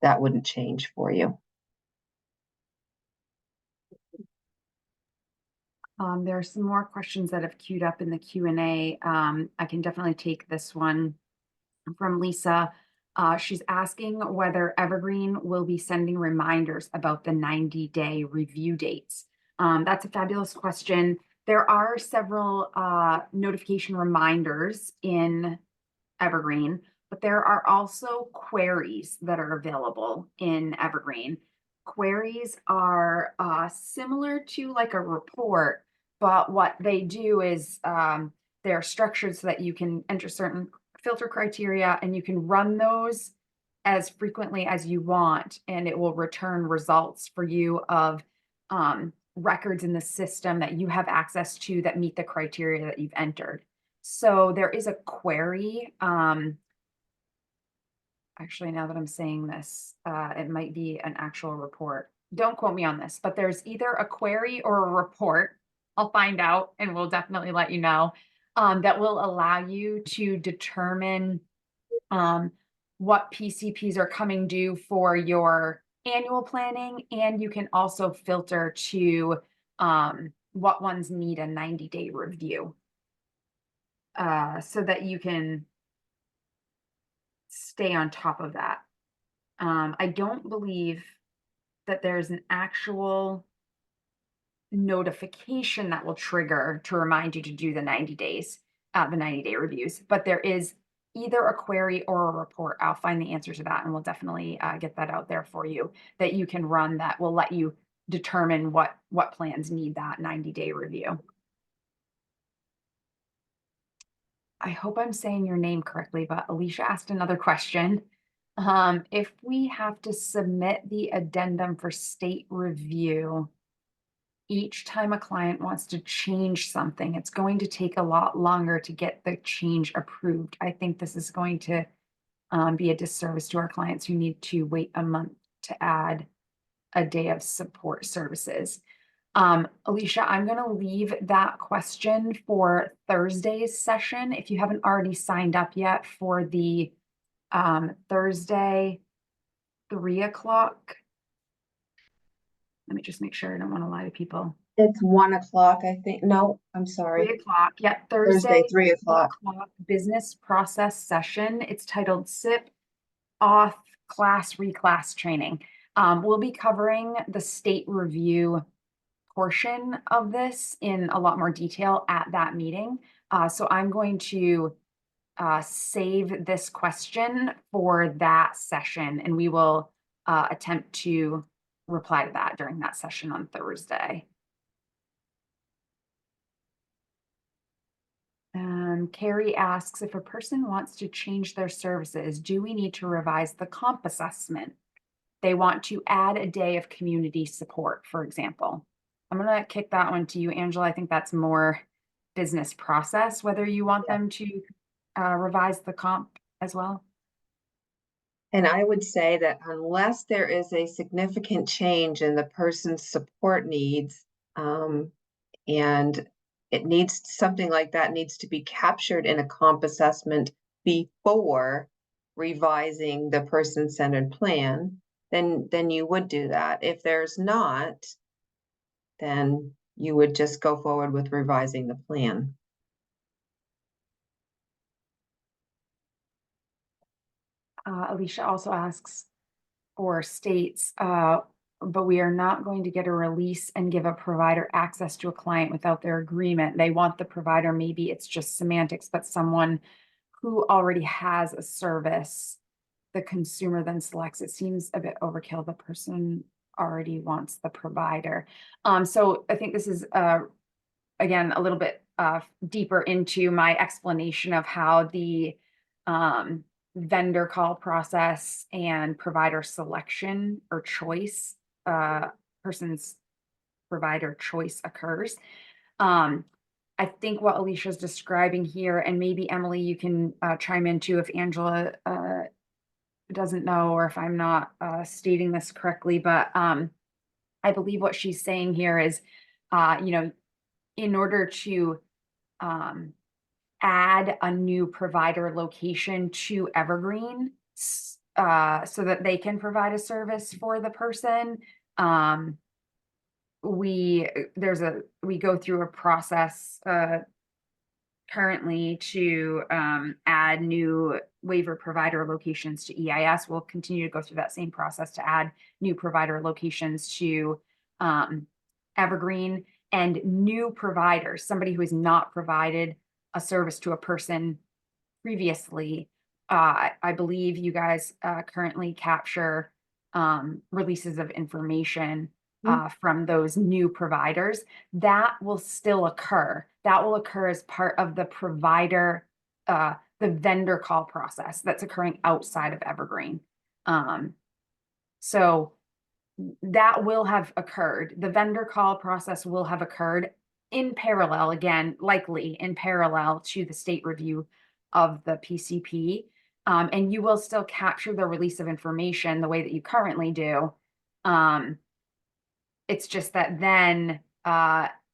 That wouldn't change for you. There are some more questions that have queued up in the Q&A. I can definitely take this one from Lisa. She's asking whether Evergreen will be sending reminders about the 90-day review dates. That's a fabulous question. There are several notification reminders in Evergreen, but there are also queries that are available in Evergreen. Queries are similar to like a report, but what they do is they're structured so that you can enter certain filter criteria, and you can run those as frequently as you want, and it will return results for you of records in the system that you have access to that meet the criteria that you've entered. So there is a query. Actually, now that I'm saying this, it might be an actual report. Don't quote me on this, but there's either a query or a report. I'll find out, and we'll definitely let you know, that will allow you to determine what PCPs are coming due for your annual planning, and you can also filter to what ones need a 90-day review, so that you can stay on top of that. I don't believe that there's an actual notification that will trigger to remind you to do the 90 days. the 90-day reviews, but there is either a query or a report. I'll find the answer to that, and we'll definitely get that out there for you that you can run that will let you determine what plans need that 90-day review. I hope I'm saying your name correctly, but Alicia asked another question. If we have to submit the addendum for state review, each time a client wants to change something, it's going to take a lot longer to get the change approved. I think this is going to be a disservice to our clients who need to wait a month to add a day of support services. Alicia, I'm going to leave that question for Thursday's session. If you haven't already signed up yet for the Thursday 3 o'clock. Let me just make sure I don't want to lie to people. It's 1 o'clock, I think. No, I'm 3 sorry. o'clock. Yeah, Thursday, 3 o'clock. Business process session. It's titled SIP Auth Class Reclass Training. We'll be covering the state review portion of this in a lot more detail at that meeting. So I'm going to save this question for that session, and we will attempt to reply to that during that session on Thursday. Carrie asks, if a person wants to change their services, do we need to revise the comp assessment? They want to add a day of community support, for example. I'm going to kick that one to you, Angela. I think that's more business process, whether you want them to revise the comp as well. And I would say that unless there is a significant change in the person's support needs, and it needs something like that needs to be captured in a comp assessment before revising the person-centered plan, then you would do that. If there's not, then you would just go forward with revising the plan. Alicia also asks or states, but we are not going to get a release and give a provider access to a client without their agreement. They want the provider, maybe it's just semantics, but someone who already has a service, the consumer then selects. It seems a bit overkill. The person already wants the provider. So I think this is, again, a little bit deeper into my explanation of how the vendor call process and provider selection or choice, person's provider choice occurs. I think what Alicia is describing here, and maybe Emily, you can chime in too if Angela doesn't know or if I'm not stating this correctly, but I believe what she's saying here is, in order to add a new provider location to Evergreen so that they can provide a service for the person, we go through a process currently to add new waiver provider locations to EIS. We'll continue to go through that same process to add new provider locations to Evergreen, and new providers, somebody who has not provided a service to a person previously. I believe you guys currently capture releases of information from those new providers. That will still occur. That will occur as part of the provider, the vendor call process that's occurring outside of Evergreen. So that will have occurred. The vendor call process will have occurred in parallel, again, likely in parallel to the state review of the PCP. And you will still capture the release of information the way that you currently do. It's just that then,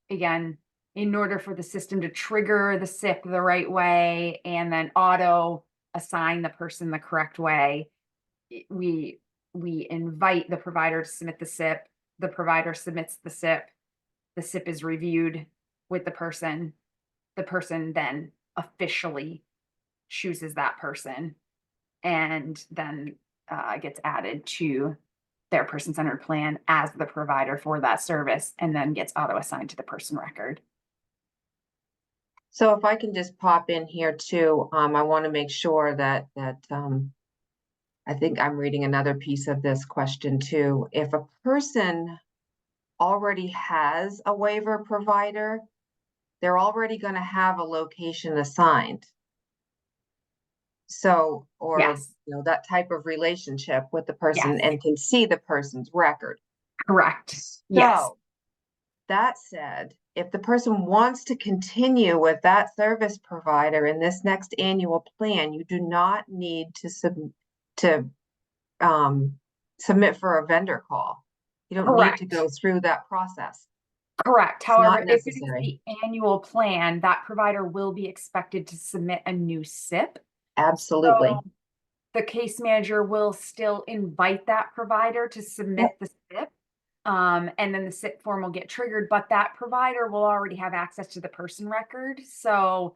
again, in order for the system to trigger the SIP the right way and then auto assign the person the correct way, we invite the provider to submit the SIP. The provider submits the SIP. The SIP is reviewed with the person. The person then officially chooses that person and then gets added to their person-centered plan as the provider for that service, and then gets auto-assigned to the person record. So if I can just pop in here too, I want to make sure that I think I'm reading another piece of this question too. If a person already has a waiver provider, they're already going to have a location assigned. So, or Yes, that type of relationship with the person yes, and can see the person's record. correct. Yes, So that said, if the person wants to continue with that service provider in this next annual plan, you do not need to submit for a vendor call. You don't need to correct. go through that process. Correct. It's not However, if it is necessary. the annual plan, that provider will be expected to submit a new SIP. Absolutely. So the case manager will still invite that provider to Yep. submit the SIP. And then the SIP form will get triggered, but that provider will already have access to the person record. So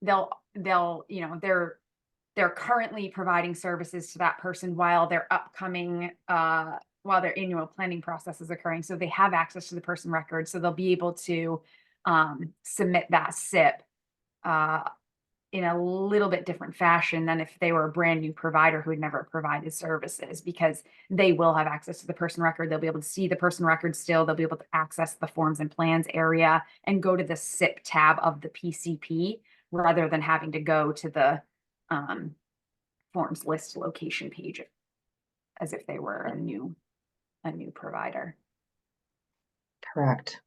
they'll, they're currently providing services to that person while their upcoming while their annual planning process is occurring. So they have access to the person record. So they'll be able to submit that SIP uh, in a little bit different fashion than if they were a brand new provider who had never provided services, because they will have access to the person record. They'll be able to see the person record still. They'll be able to access the forms and plans area and go to the SIP tab of the PCP rather than having to go to the forms list location page as if they were a new provider. Correct.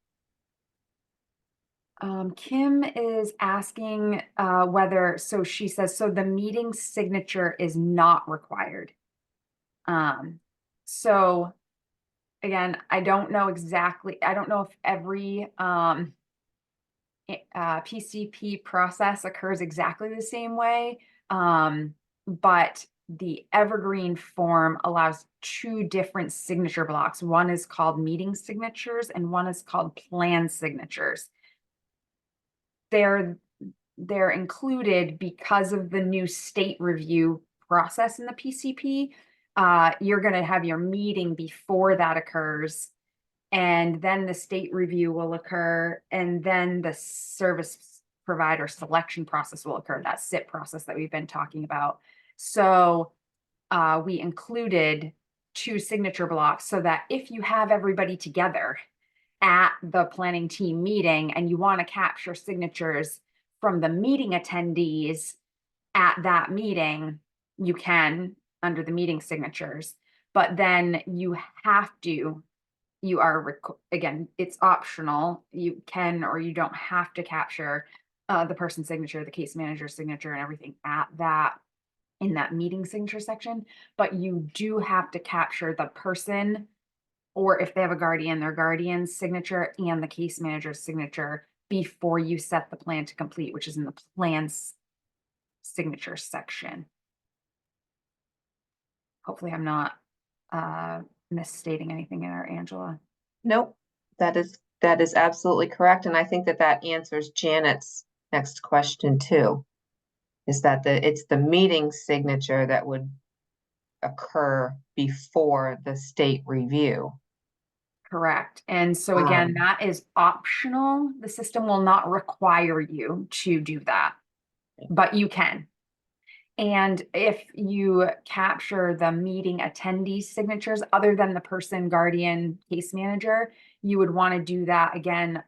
Kim is asking whether, so she says, so the meeting signature is not required. So again, I don't know exactly, I don't know if every PCP process occurs exactly the same way. But the Evergreen form allows two different signature blocks. One is called meeting signatures and one is called plan signatures. They're included because of the new state review process in the PCP. You're going to have your meeting before that occurs, and then the state review will occur, and then the service provider selection process will occur, that SIP process that we've been talking about. So we included two signature blocks so that if you have everybody together at the planning team meeting and you want to capture signatures from the meeting attendees at that meeting, you can under the meeting signatures. But then you have to, you are, again, it's optional. You can or you don't have to capture the person's signature, the case manager's signature, and everything at that in that meeting signature section. But you do have to capture the person, or if they have a guardian, their guardian's signature and the case manager's signature before you set the plan to complete, which is in the plan's signature section. Hopefully I'm not misstating anything there, Angela. Nope. That is absolutely correct. And I think that answers Janet's next question too. Is that it's the meeting signature that would occur before the state review. Correct. And so again, Um, that is optional. The system will not require you to do that, but you can. And if you capture the meeting attendees signatures other than the person, guardian, case manager, you would want to do that again,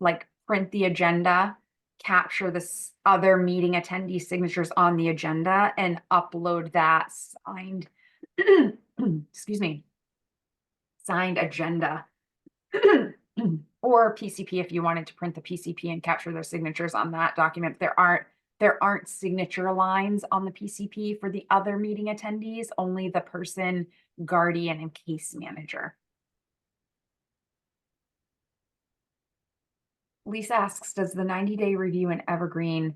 like print the agenda, capture this other meeting attendee signatures on the agenda and upload that signed, excuse me, signed agenda or PCP if you wanted to print the PCP and capture their signatures on that document. There aren't signature lines on the PCP for the other meeting attendees, only the person, guardian, and case manager. Lisa asks, does the 90-day review in Evergreen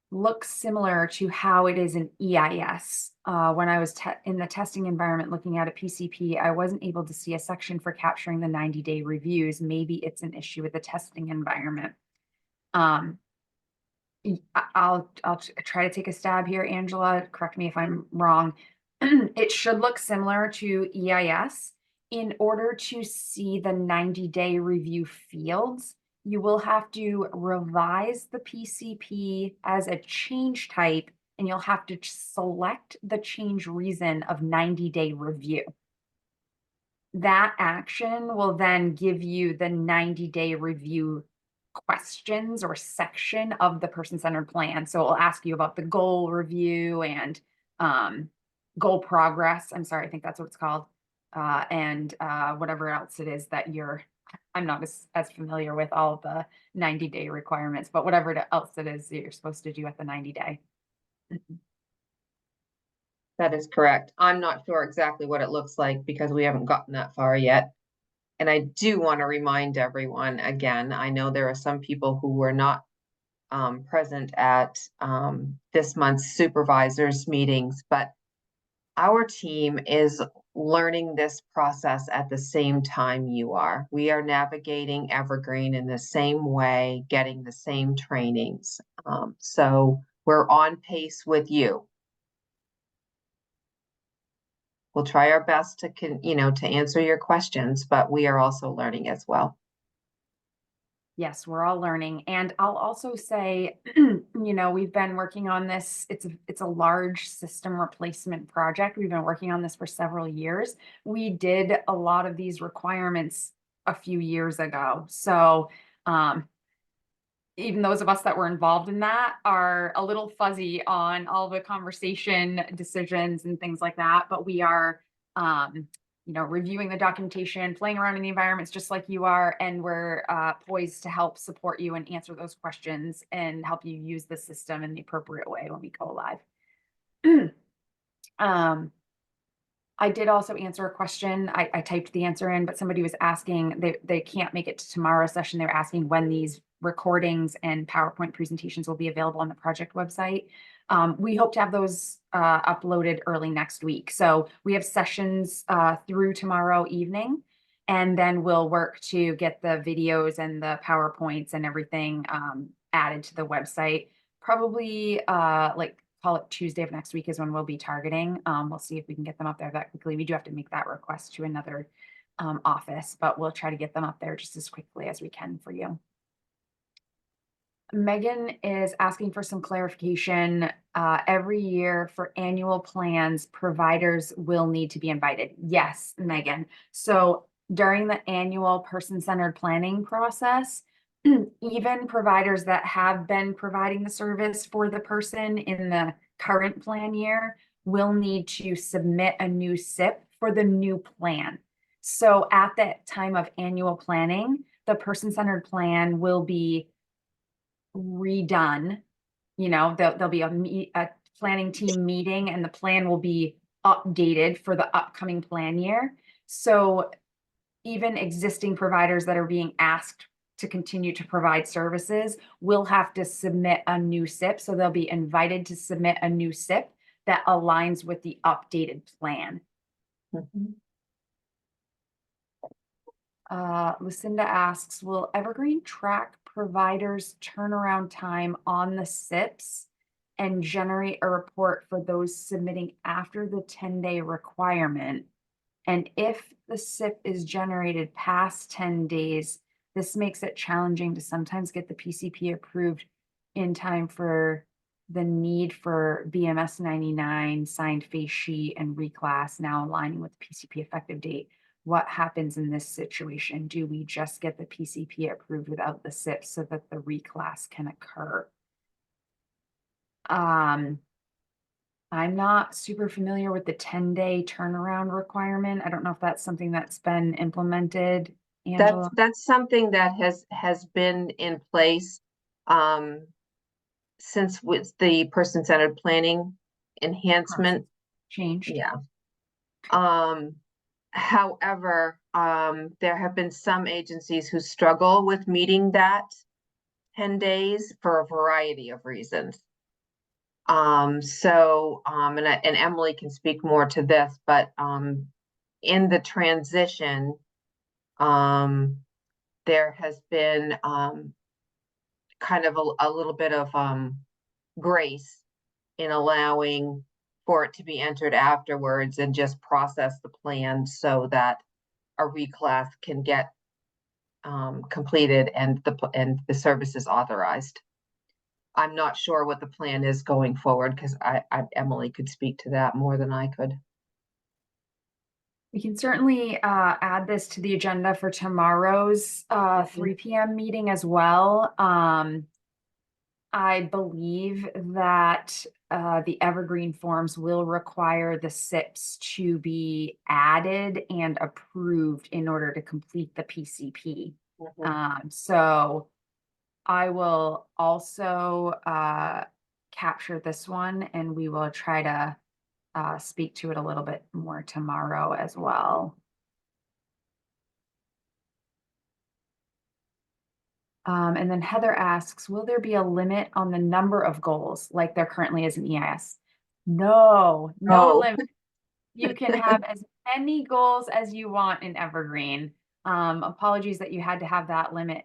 look similar to how it is in EIS? When I was in the testing environment looking at a PCP, I wasn't able to see a section for capturing the 90-day reviews. Maybe it's an issue with the testing environment. I'll try to take a stab here, Angela. Correct me if I'm wrong. It should look similar to EIS. In order to see the 90-day review fields, you will have to revise the PCP as a change type, and you'll have to select the change reason of 90-day review. That action will then give you the 90-day review questions or section of the person-centered plan. So it'll ask you about the goal review and goal progress. I'm sorry, I think that's what it's called. And whatever else it is that I'm not as familiar with all of the 90-day requirements, but whatever else it is that you're supposed to do at the 90-day. That is correct. I'm not sure exactly what it looks like because we haven't gotten that far yet. And I do want to remind everyone, again, I know there are some people who were not present at this month's supervisors meetings, but our team is learning this process at the same time you are. We are navigating Evergreen in the same way, getting the same trainings. So we're on pace with you. We'll try our best to answer your questions, but we are also learning as well. Yes, we're all learning. And I'll also say, we've been working on this. It's a large system replacement project. We've been working on this for several years. We did a lot of these requirements a few years ago. So even those of us that were involved in that are a little fuzzy on all the conversation decisions and things like that. But we are, reviewing the documentation, playing around in the environments just like you are, and we're poised to help support you and answer those questions and help you use the system in the appropriate way when we go live. I did also answer a question. I typed the answer in, but somebody was asking, they can't make it to tomorrow's session. They're asking when these recordings and PowerPoint presentations will be available on the project website. We hope to have those uploaded early next week. So we have sessions through tomorrow evening, and then we'll work to get the videos and the PowerPoints and everything added to the website. Probably call it Tuesday of next week is when we'll be targeting. We'll see if we can get them up there that quickly. We do have to make that request to another office, but we'll try to get them up there just as quickly as we can for you. Megan is asking for some clarification. Every year for annual plans, providers will need to be invited. Yes, Megan. So during the annual person-centered planning process, even providers that have been providing the service for the person in the current plan year will need to submit a new SIP for the new plan. So at that time of annual planning, the person-centered plan will be redone. There'll be a planning team meeting and the plan will be updated for the upcoming plan year. So even existing providers that are being asked to continue to provide services will have to submit a new SIP. So they'll be invited to submit a new SIP that aligns with the updated plan. Lucinda asks, will Evergreen track providers' turnaround time on the SIPs and generate a report for those submitting after the 10-day requirement? And if the SIP is generated past 10 days, this makes it challenging to sometimes get the PCP approved in time for the need for BMS 99 signed face sheet and reclass now aligning with the PCP effective date. What happens in this situation? Do we just get the PCP approved without the SIP so that the reclass can occur? I'm not super familiar with the 10-day turnaround requirement. I don't know if that's something that's been implemented, Angela. That's something that has been in place since with the person-centered planning enhancement changed. Yeah. However, there have been some agencies who struggle with meeting that 10 days for a variety of reasons. And Emily can speak more to this, but in the transition, there has been kind of a little bit of grace in allowing for it to be entered afterwards and just process the plan so that a reclass can get completed and the service is authorized. I'm not sure what the plan is going forward because Emily could speak to that more than I could. We can certainly add this to the agenda for tomorrow's 3 p.m. meeting as well. I believe that the Evergreen forms will require the SIPs to be added and approved in order to complete the PCP. So I will also capture this one, and we will try to speak to it a little bit more tomorrow as well. And then Heather asks, will there be a limit on the number of goals like there currently is in EIS? No, no Oh. limit. You can have as many goals as you want in Evergreen. Apologies that you had to have that limit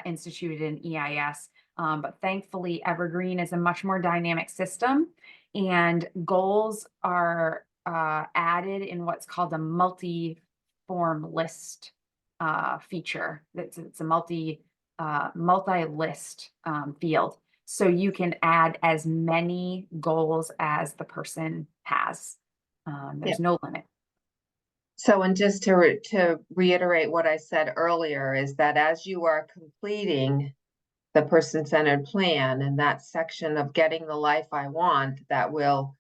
instituted in EIS. But thankfully, Evergreen is a much more dynamic system, and goals are added in what's called a multi-form list feature. It's a multi-list field. So you can add as many goals as the person has. There's no limit. So, and just to reiterate what I said earlier, is that as you are completing the person-centered plan and that section of getting the life I want that will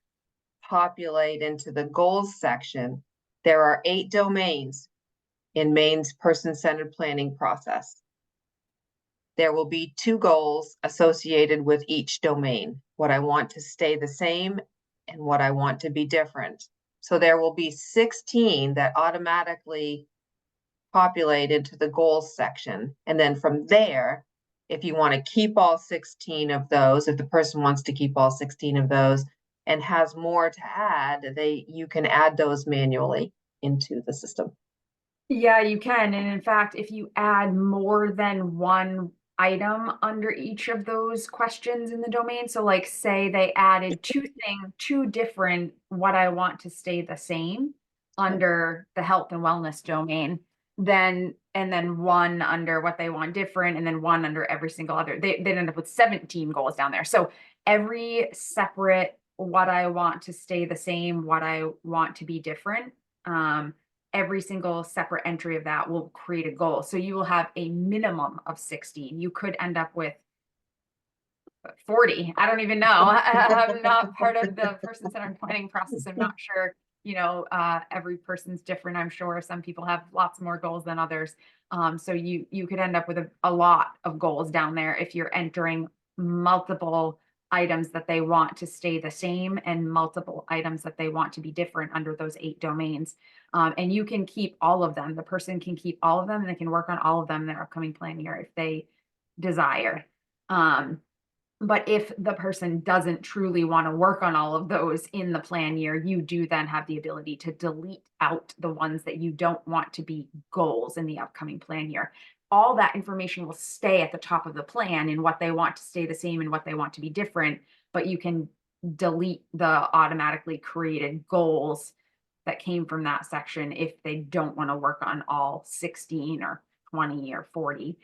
populate into the goals section, there are 8 domains in Maine's person-centered planning process. There will be 2 goals associated with each domain, what I want to stay the same and what I want to be different. So there will be 16 that automatically populate into the goals section. And then from there, if you want to keep all 16 of those, if the person wants to keep all 16 of those and has more to add, you can add those manually into the system. Yeah, you can. And in fact, if you add more than one item under each of those questions in the domain, so like say they added 2 different what I want to stay the same under the health and wellness domain, and then 1 under what they want different, and then 1 under every single other, they'd end up with 17 goals down there. So every separate what I want to stay the same, what I want to be different, every single separate entry of that will create a goal. So you will have a minimum of 16. You could end up with 40. I don't even know. I'm not part of the person-centered planning process. I'm not sure, every person's different. I'm sure some people have lots more goals than others. So you could end up with a lot of goals down there if you're entering multiple items that they want to stay the same and multiple items that they want to be different under those 8 domains. And you can keep all of them. The person can keep all of them, and they can work on all of them in their upcoming plan year if they desire. But if the person doesn't truly want to work on all of those in the plan year, you do then have the ability to delete out the ones that you don't want to be goals in the upcoming plan year. All that information will stay at the top of the plan in what they want to stay the same and what they want to be different, but you can delete the automatically created goals that came from that section if they don't want to work on all 16 or 20 or 40.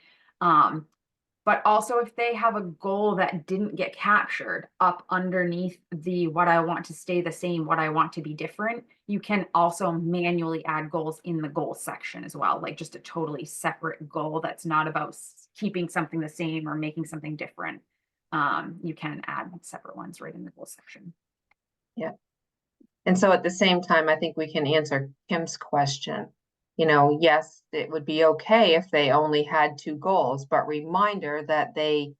But also if they have a goal that didn't get captured up underneath the what I want to stay the same, what I want to be different, you can also manually add goals in the goals section as well, like just a totally separate goal that's not about keeping something the same or making something different. You can add separate ones right in the goals section. Yeah. And so at the same time, I think we can answer Kim's question. Yes, it would be okay if they only had 2 goals, but reminder that they,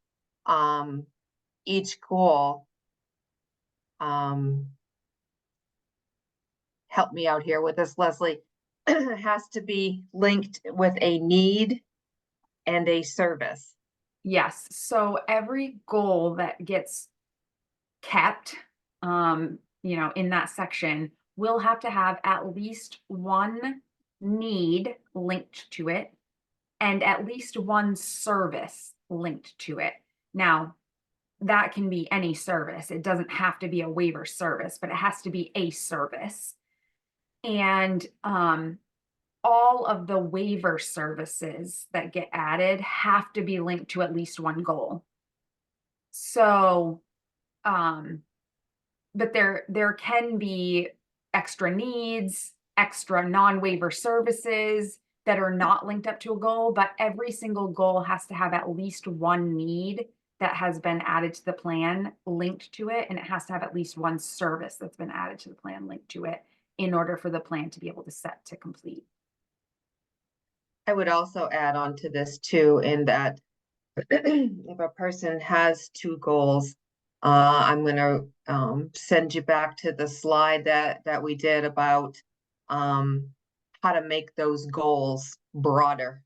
each goal, help me out here with this, Leslie, has to be linked with a need and a service. Yes. So every goal that gets kept, in that section will have to have at least one need linked to it and at least one service linked to it. Now, that can be any service. It doesn't have to be a waiver service, but it has to be a service. And all of the waiver services that get added have to be linked to at least one goal. So, but there can be extra needs, extra non-waiver services that are not linked up to a goal, but every single goal has to have at least one need that has been added to the plan linked to it, and it has to have at least one service that's been added to the plan linked to it in order for the plan to be able to set to complete. I would also add on to this too, in that if a person has two goals, I'm gonna send you back to the slide that we did about how to make those goals broader,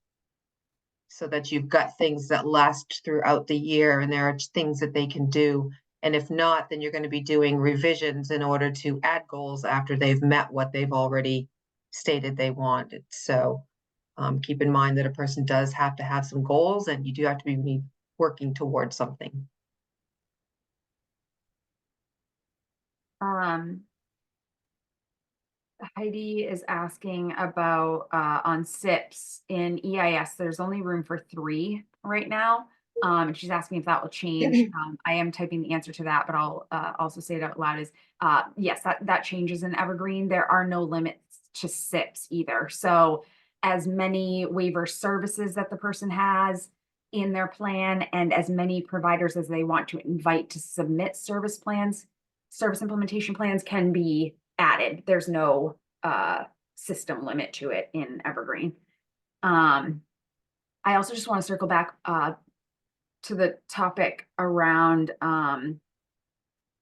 so that you've got things that last throughout the year and there are things that they can do. And if not, then you're going to be doing revisions in order to add goals after they've met what they've already stated they wanted. So keep in mind that a person does have to have some goals, and you do have to be working towards something. Heidi is asking about on SIPs in EIS. There's only room for 3 right now. And she's asking if that will change. I am typing the answer to that, but I'll also say it out loud is yes, that changes in Evergreen. There are no limits to SIPs either. So as many waiver services that the person has in their plan, and as many providers as they want to invite to submit service implementation plans can be added. There's no system limit to it in Evergreen. I also just want to circle back to the topic around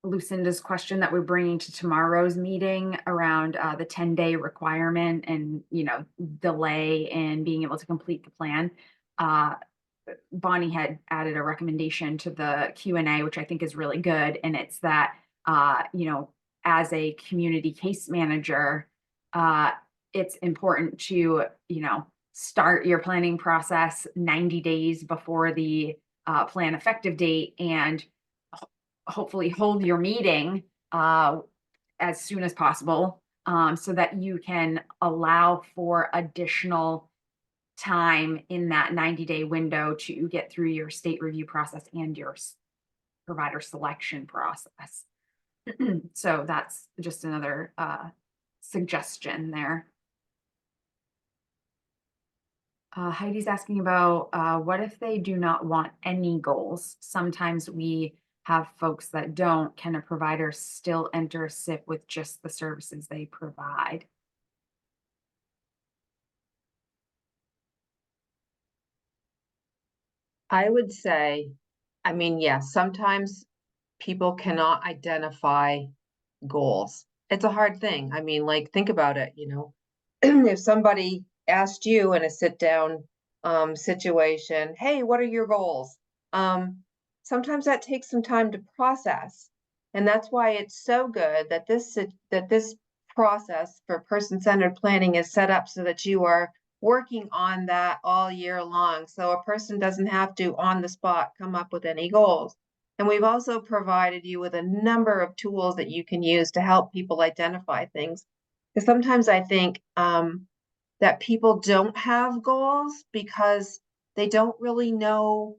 Lucinda's question that we're bringing to tomorrow's meeting around the 10-day requirement and, delay in being able to complete the plan. Bonnie had added a recommendation to the Q&A, which I think is really good. And it's that, as a community case manager, it's important to, start your planning process 90 days before the plan effective date, and hopefully hold your meeting as soon as possible, so that you can allow for additional time in that 90-day window to get through your state review process and your provider selection process. So that's just another suggestion there. Heidi's asking about what if they do not want any goals? Sometimes we have folks that don't. Can a provider still enter a SIP with just the services they provide? I would say, yes, sometimes people cannot identify goals. It's a hard thing. Think about it, if somebody asked you in a sit down situation, hey, what are your goals? Sometimes that takes some time to process. And that's why it's so good that this process for person-centered planning is set up so that you are working on that all year long. So a person doesn't have to on the spot come up with any goals. And we've also provided you with a number of tools that you can use to help people identify things. Because sometimes I think that people don't have goals because they don't really know,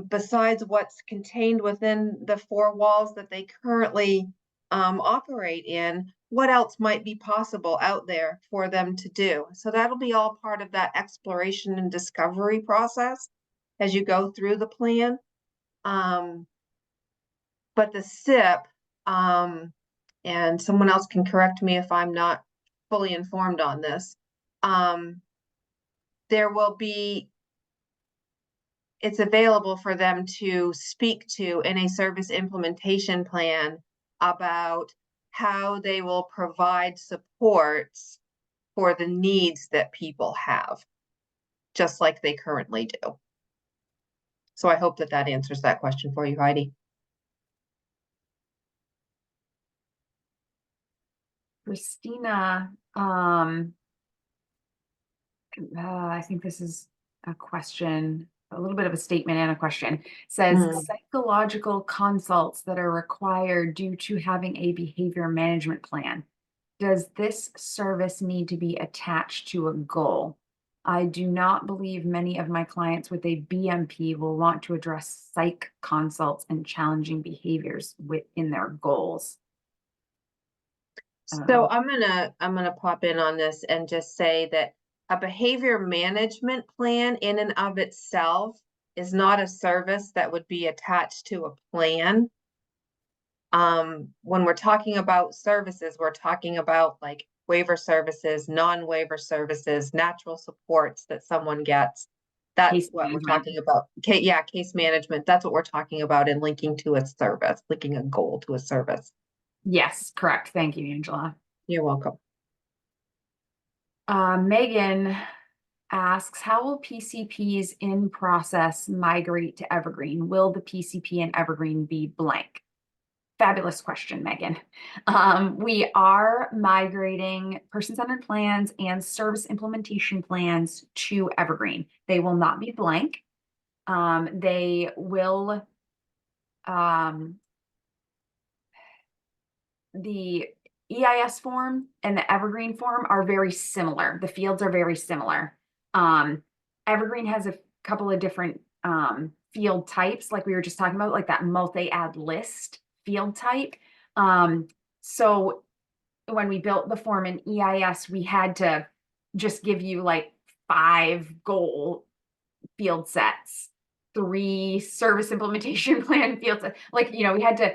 besides what's contained within the 4 walls that they currently operate in, what else might be possible out there for them to do. So that'll be all part of that exploration and discovery process as you go through the plan. But the SIP, and someone else can correct me if I'm not fully informed on this, it's available for them to speak to in a service implementation plan about how they will provide supports for the needs that people have, just like they currently do. So I hope that answers that question for you, Heidi. Christina, I think this is a question, a little bit of a statement and a question. Says psychological consults that are required due to having a behavior management plan. Does this service need to be attached to a goal? I do not believe many of my clients with a BMP will want to address psych consults and challenging behaviors within their goals. I don't So know. I'm gonna pop in on this and just say that a behavior management plan in and of itself is not a service that would be attached to a plan. When we're talking about services, we're talking about like waiver services, non-waiver services, natural supports that someone gets. That's Case what we're management. talking about. Yeah, case management. That's what we're talking about in linking to a service, linking a goal to a service. Yes, correct. Thank you, Angela. You're welcome. Megan asks, how will PCPs in process migrate to Evergreen? Will the PCP in Evergreen be blank? Fabulous question, Megan. We are migrating person-centered plans and service implementation plans to Evergreen. They will not be blank. They will, the EIS form and the Evergreen form are very similar. The fields are very similar. Evergreen has a couple of different field types, like we were just talking about, like that multi-add list field type. So when we built the form in EIS, we had to just give you like 5 goal field sets, 3 service implementation plan field sets. Like, you know, we had to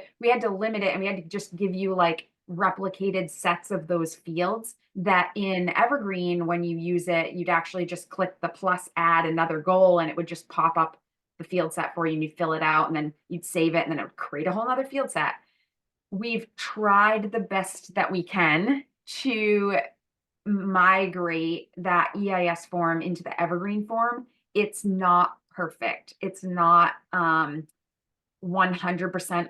limit it, and we had to just give you like replicated sets of those fields that in Evergreen, when you use it, you'd actually just click the plus add another goal, and it would just pop up the field set for you, and you'd fill it out, and then you'd save it, and then it would create a whole other field set. We've tried the best that we can to migrate that EIS form into the Evergreen form. It's not perfect. It's not 100%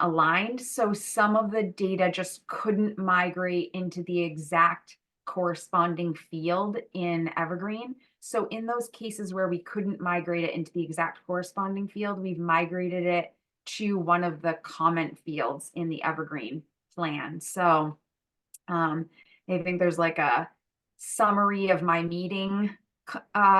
aligned. So some of the data just couldn't migrate into the exact corresponding field in Evergreen. So in those cases where we couldn't migrate it into the exact corresponding field, we've migrated it to one of the comment fields in the Evergreen plan. So I think there's like a summary of my meeting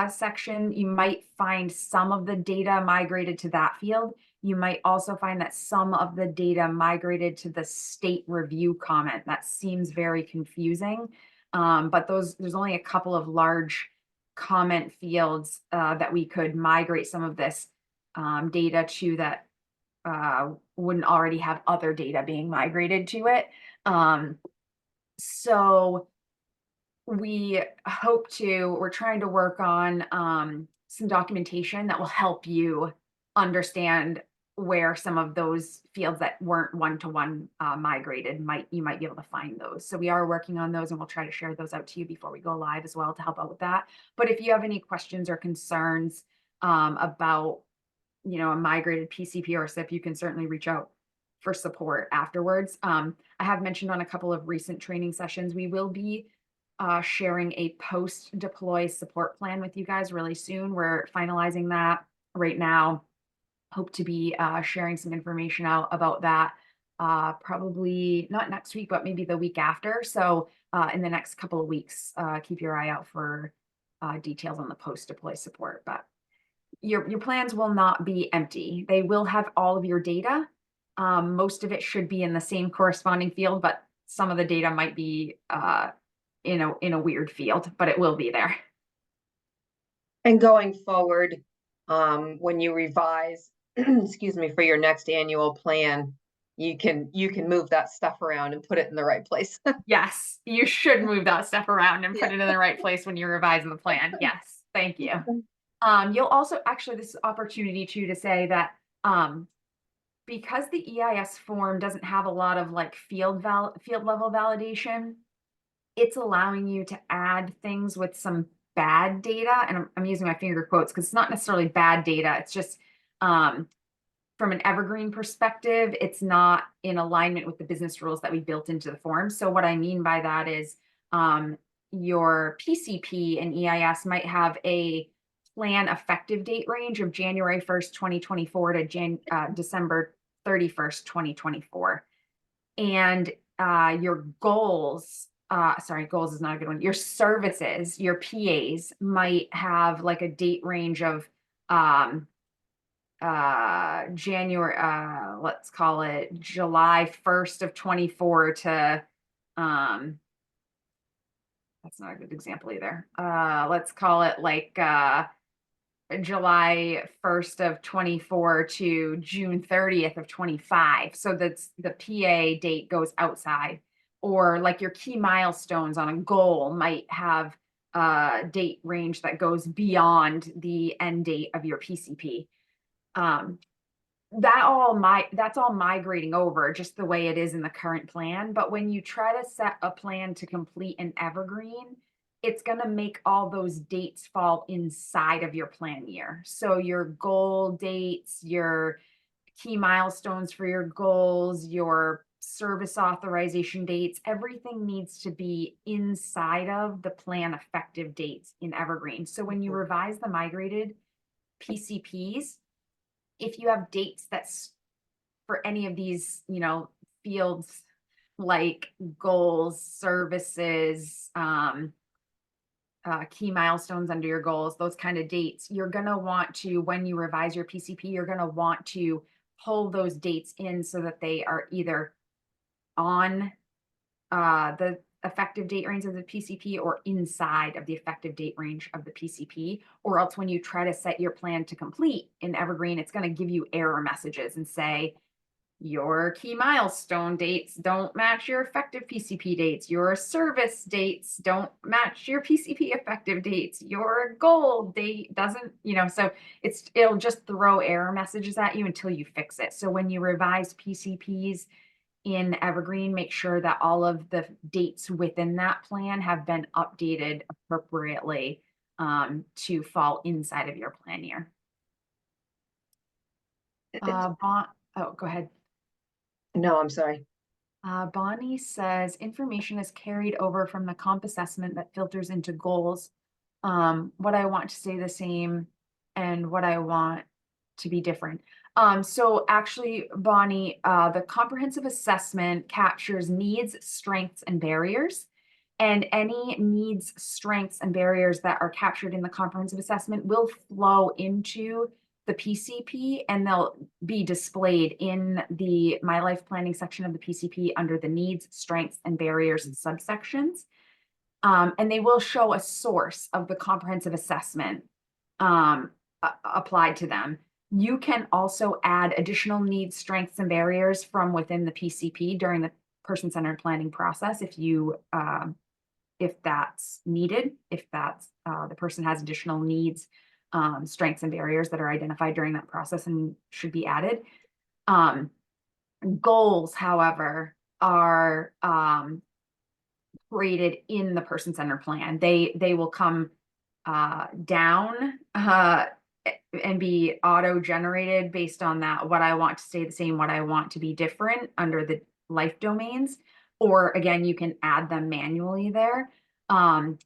section. You might find some of the data migrated to that field. You might also find that some of the data migrated to the state review comment. That seems very confusing. But there's only a couple of large comment fields that we could migrate some of this data to that wouldn't already have other data being migrated to it. So we're trying to work on some documentation that will help you understand where some of those fields that weren't one-to-one migrated you might be able to find those. So we are working on those, and we'll try to share those out to you before we go live as well to help out with that. But if you have any questions or concerns about a migrated PCP or SIP, you can certainly reach out for support afterwards. I have mentioned on a couple of recent training sessions, we will be sharing a post-deploy support plan with you guys really soon. We're finalizing that right now. Hope to be sharing some information out about that probably not next week, but maybe the week after. So in the next couple of weeks, keep your eye out for details on the post-deploy support. But your plans will not be empty. They will have all of your data. Most of it should be in the same corresponding field, but some of the data might be in a weird field, but it will be there. And going forward, when you revise, excuse me, for your next annual plan, you can move that stuff around and put it in the right place. Yes, you should move that stuff around and put Yeah. it in the right place when you're revising the plan. Yes, thank you. You'll also actually this opportunity too to say that because the EIS form doesn't have a lot of like field level validation, it's allowing you to add things with some bad data. And I'm using my finger quotes because it's not necessarily bad data. It's just from an Evergreen perspective, it's not in alignment with the business rules that we built into the form. So what I mean by that is your PCP and EIS might have a plan effective date range of January 1st, 2024 to December 31st, 2024. And your goals sorry, goals is not a good one. Your services, your PAs might have like a date range of January, let's call it July 1st of 24 to that's not a good example either. Let's call it like July 1st of 24 to June 30th of 25. So that's the PA date goes outside. Or like your key milestones on a goal might have a date range that goes beyond the end date of your PCP. That's all migrating over just the way it is in the current plan. But when you try to set a plan to complete an evergreen, it's going to make all those dates fall inside of your plan year. So your goal dates, your key milestones for your goals, your service authorization dates, everything needs to be inside of the plan effective dates in Evergreen. So when you revise the migrated PCPs, if you have dates that's for any of these, fields like goals, services, key milestones under your goals, those kind of dates, you're going to want to, when you revise your PCP, you're going to want to pull those dates in so that they are either on the effective date range of the PCP or inside of the effective date range of the PCP, or else when you try to set your plan to complete in Evergreen, it's going to give you error messages and say, your key milestone dates don't match your effective PCP dates. Your service dates don't match your PCP effective dates. Your goal date doesn't, so it'll just throw error messages at you until you fix it. So when you revise PCPs in Evergreen, make sure that all of the dates within that plan have been updated appropriately to fall inside of your plan year. Oh, go ahead. No, I'm sorry. Bonnie says information is carried over from the comp assessment that filters into goals. What I want to stay the same and what I want to be different. So actually, Bonnie, the comprehensive assessment captures needs, strengths, and barriers. And any needs, strengths, and barriers that are captured in the comprehensive assessment will flow into the PCP, and they'll be displayed in the My Life Planning section of the PCP under the needs, strengths, and barriers and subsections. And they will show a source of the comprehensive assessment applied to them. You can also add additional needs, strengths, and barriers from within the PCP during the person-centered planning process if that's needed, if that's the person has additional needs, strengths, and barriers that are identified during that process and should be added. Goals, however, are created in the person-centered plan. They will come down and be auto-generated based on that, what I want to stay the same, what I want to be different under the life domains. Or again, you can add them manually there. And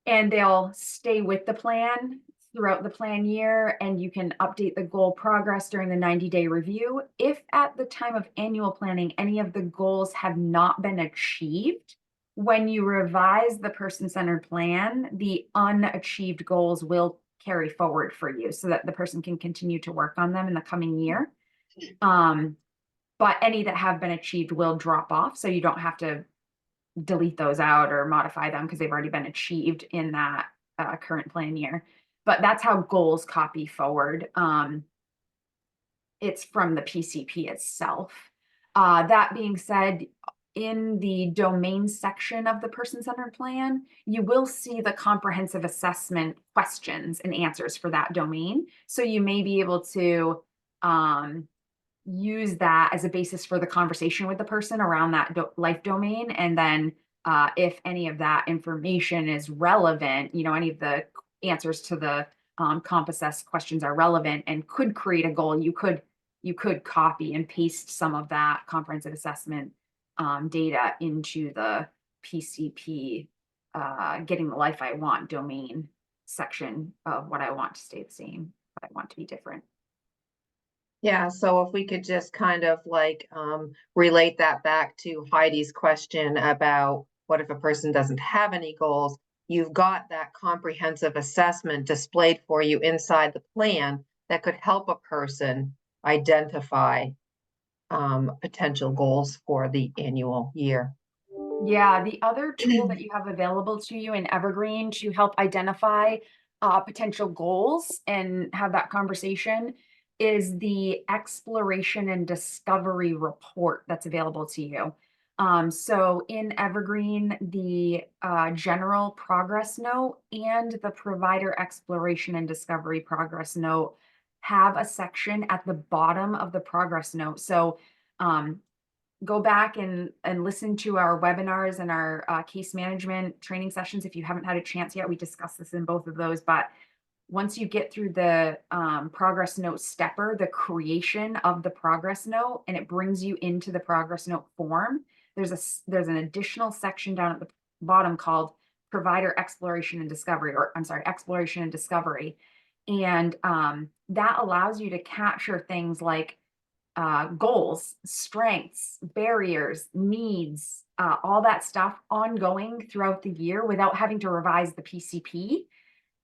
they'll stay with the plan throughout the plan year, and you can update the goal progress during the 90-day review. If at the time of annual planning, any of the goals have not been achieved, when you revise the person-centered plan, the unachieved goals will carry forward for you so that the person can continue to work on them in the coming year. But any that have been achieved will drop off, so you don't have to delete those out or modify them because they've already been achieved in that current plan year. But that's how goals copy forward. It's from the PCP itself. That being said, in the domain section of the person-centered plan, you will see the comprehensive assessment questions and answers for that domain. So you may be able to use that as a basis for the conversation with the person around that life domain. And then if any of that information is relevant, any of the answers to the comp assess questions are relevant and could create a goal, you could copy and paste some of that comprehensive assessment data into the PCP getting the life I want domain section of what I want to stay the same, what I want to be different. Yeah, so if we could just kind of like relate that back to Heidi's question about What if a person doesn't have any goals? You've got that comprehensive assessment displayed for you inside the plan that could help a person identify potential goals for the annual year. Yeah, the other tool that you have available to you in Evergreen to help identify potential goals and have that conversation is the exploration and discovery report that's available to you. So in Evergreen, the general progress note and the provider exploration and discovery progress note have a section at the bottom of the progress note. So um, go back and listen to our webinars and our case management training sessions. If you haven't had a chance yet, we discussed this in both of those. But once you get through the progress note stepper, the creation of the progress note, and it brings you into the progress note form, there's an additional section down at the bottom called provider exploration and discovery, or I'm sorry, exploration and discovery. And that allows you to capture things like goals, strengths, barriers, needs, all that stuff ongoing throughout the year without having to revise the PCP.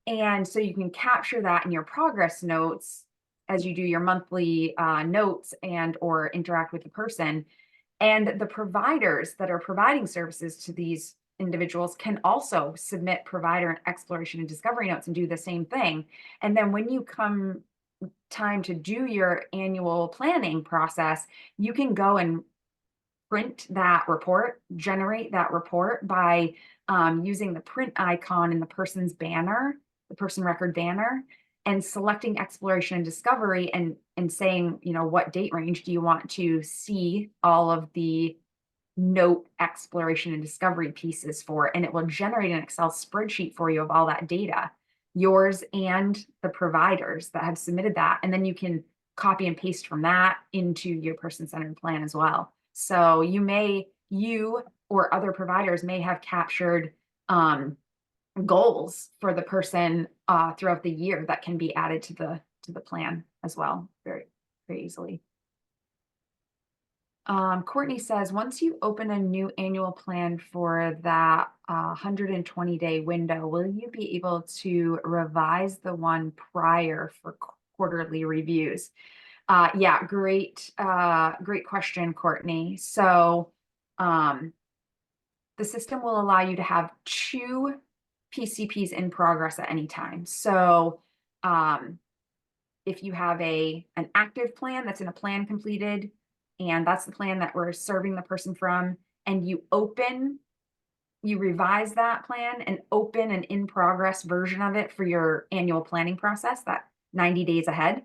And so you can capture that in your progress notes as you do your monthly notes and or interact with the person. And the providers that are providing services to these individuals can also submit provider exploration and discovery notes and do the same thing. And then when you come time to do your annual planning process, you can go and print that report, generate that report by using the print icon in the person's banner, the person record banner, and selecting exploration and discovery and saying, you know, what date range do you want to see all of the note exploration and discovery pieces for, and it will generate an Excel spreadsheet for you of all that data, yours and the providers that have submitted that. And then you can copy and paste from that into your person-centered plan as well. So you or other providers may have captured goals for the person throughout the year that can be added to the plan as well, very, very easily. Courtney says, once you open a new annual plan for that 120-day window, will you be able to revise the one prior for quarterly reviews? Yeah, great question, Courtney. So the system will allow you to have 2 PCPs in progress at any time. So if you have an active plan that's in a plan completed, and that's the plan that we're serving the person from, and you revise that plan and open an in progress version of it for your annual planning process, that 90 days ahead.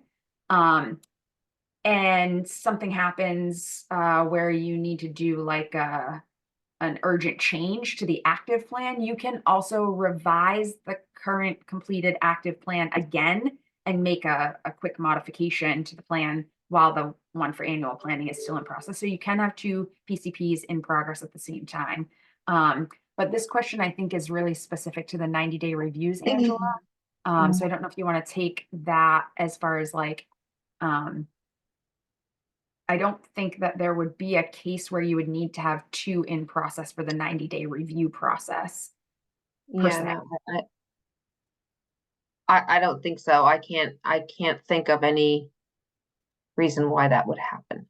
And something happens where you need to do like an urgent change to the active plan, you can also revise the current completed active plan again and make a quick modification to the plan while the one for annual planning is still in process. So you can have 2 PCPs in progress at the same time. But this question, I think, is really specific to the 90-day reviews, Angela. So I don't know if you want to take that as far as like, I don't think that there would be a case where you would need to have 2 in process for the 90-day review process. Yeah, no, I don't think so. I can't think of any reason why that would happen.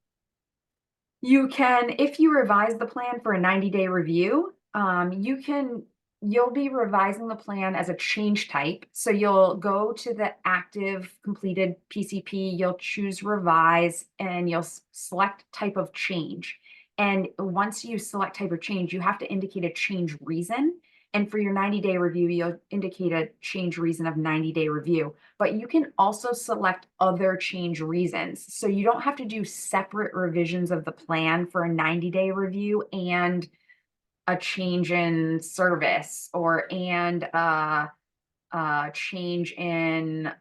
You can, if you revise the plan for a 90-day review, you'll be revising the plan as a change type. So you'll go to the active completed PCP, you'll choose revise, and you'll select type of change. And once you select type of change, you have to indicate a change reason. And for your 90-day review, you'll indicate a change reason of 90-day review. But you can also select other change reasons. So you don't have to do separate revisions of the plan for a 90-day review and a change in service or a change in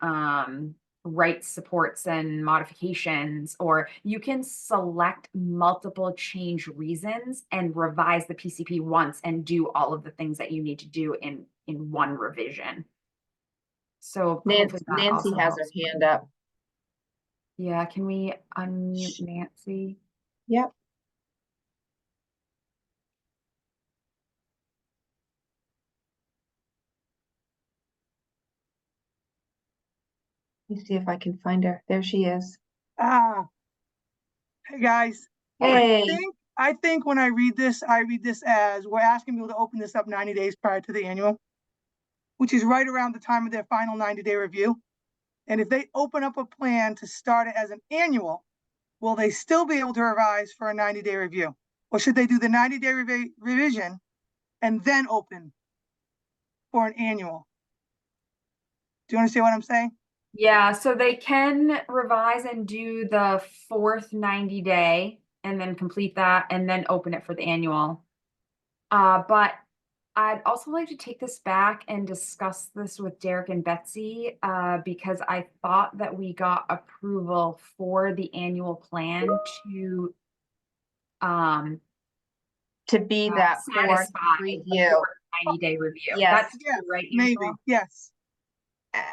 rights supports and modifications, or you can select multiple change reasons and revise the PCP once and do all of the things that you need to do in one revision. So Nancy has her hand up. Yeah, can we unmute Nancy? Yep. Let me see if I can find her. There she is. Ah, hey guys. Hey, I think when I read this as we're asking people to open this up 90 days prior to the annual, which is right around the time of their final 90-day review. And if they open up a plan to start it as an annual, will they still be able to revise for a 90-day review? Or should they do the 90-day revision and then open for an annual? Do you understand what I'm saying? Yeah, so they can revise and do the fourth 90-day and then complete that and then open it for the annual. But I'd also like to take this back and discuss this with Derek and Betsy, because I thought that we got approval for the annual plan to be that fourth satisfy the review. fourth 90-day review. Yes. That's Yeah, true, right, maybe. Angela? Yes.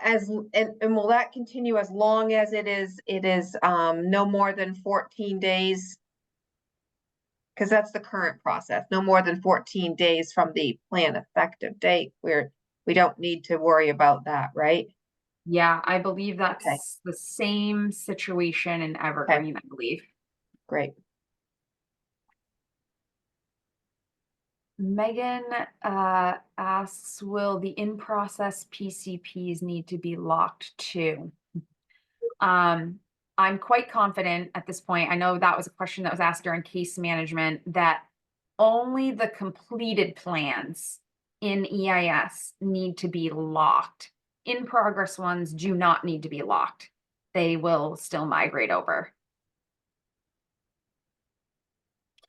And will that continue as long as it is no more than 14 days? Because that's the current process, no more than 14 days from the plan effective date, where we don't need to worry about that, right? Yeah, I believe that's Okay. the same situation in Evergreen, I believe. Great. Megan asks, will the in-process PCPs need to be locked too? I'm quite confident at this point. I know that was a question that was asked during case management, that only the completed plans in EIS need to be locked. In-progress ones do not need to be locked. They will still migrate over.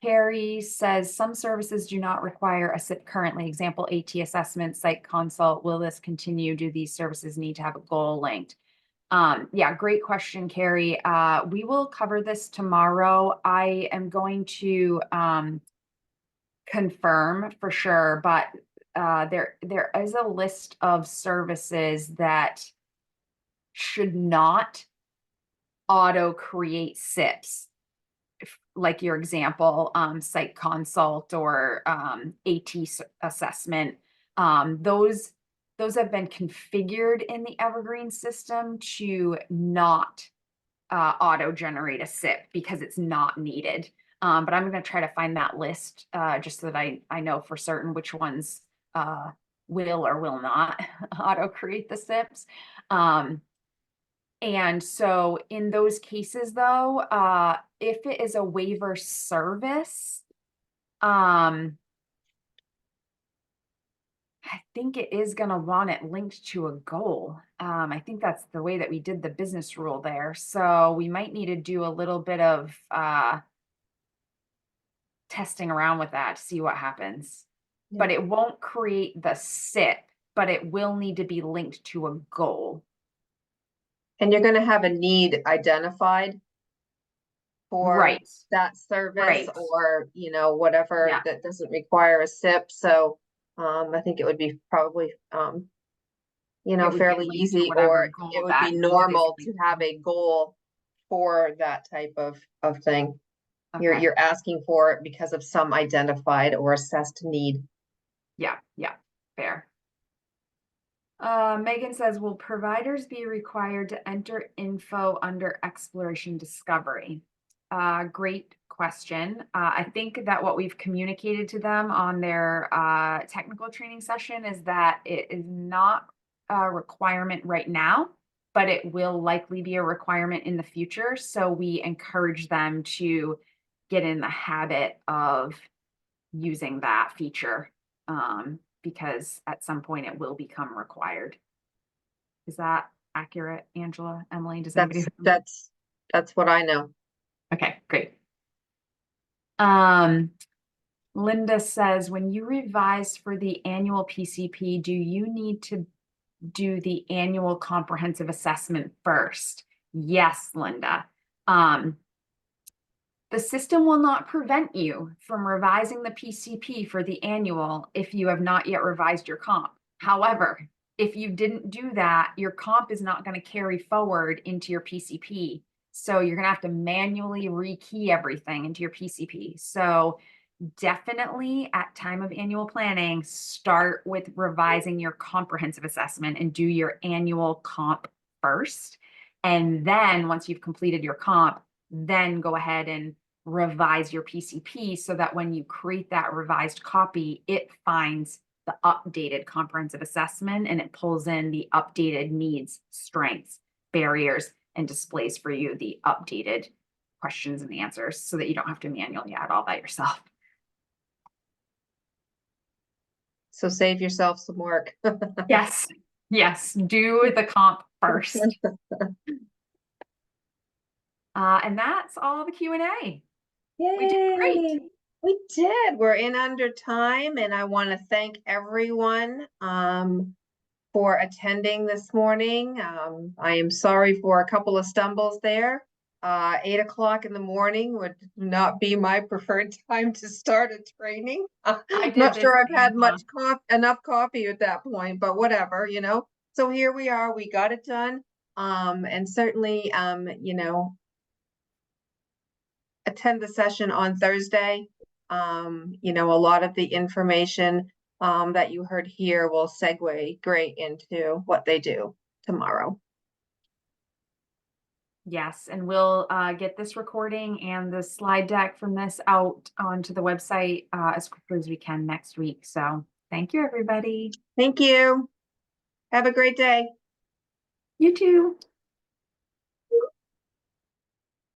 Carrie says some services do not require a SIP currently. Example, AT assessment, site consult. Will this continue? Do these services need to have a goal linked? Yeah, great question, Carrie. We will cover this tomorrow. I am going to confirm for sure, but there is a list of services that should not auto create SIPs. Like your example, site consult or AT assessment. Those have been configured in the Evergreen system to not auto generate a SIP because it's not needed. But I'm going to try to find that list just so that I know for certain which ones will or will not auto create the SIPs. And so in those cases, though, if it is a waiver service, I think it is going to want it linked to a goal. I think that's the way that we did the business rule there. So we might need to do a little bit of testing around with that to see what happens. Yeah. But it won't create the SIP, but it will need to be linked to a goal. And you're gonna have a need identified for Right. that service, Right. or, whatever Yeah. that doesn't require a SIP. So, I think it would be probably, It would be fairly linked to easy, whatever or goal it would that be is normal to linked have a goal for that type of thing. Okay. You're asking for it because of some identified or assessed need. Yeah, fair. Megan says, will providers be required to enter info under exploration discovery? Great question. I think that what we've communicated to them on their technical training session is that it is not a requirement right now, but it will likely be a requirement in the future. So we encourage them to get in the habit of using that feature. Because at some point it will become required. Is that accurate, Angela, Emily? Does anybody? That's what I know. Okay, great. Linda says, when you revise for the annual PCP, do you need to do the annual comprehensive assessment first? Yes, Linda. The system will not prevent you from revising the PCP for the annual if you have not yet revised your comp. However, if you didn't do that, your comp is not going to carry forward into your PCP. So you're going to have to manually rekey everything into your PCP. So definitely at time of annual planning, start with revising your comprehensive assessment and do your annual comp first. And then once you've completed your comp, then go ahead and revise your PCP so that when you create that revised copy, it finds the updated comprehensive assessment and it pulls in the updated needs, strengths, barriers, and displays for you the updated questions and answers so that you don't have to manually add all that yourself. So save yourself some work. Yes, yes, do the comp first. And that's all the Q&A. We did great. Yay! We did. We're in under time, and I want to thank everyone for attending this morning. I am sorry for a couple of stumbles there. 8 o'clock in the morning would not be my preferred time to start a training. did Not the sure I've had same, much enough coffee at that point, but whatever, you know. So here we are. We got it done. And certainly, you know, attend the session on Thursday. You know, a lot of the information that you heard here will segue great into what they do tomorrow. Yes, and we'll get this recording and the slide deck from this out onto the website as quickly as we can next week. So thank you, everybody. Thank you. Have a great day. You too.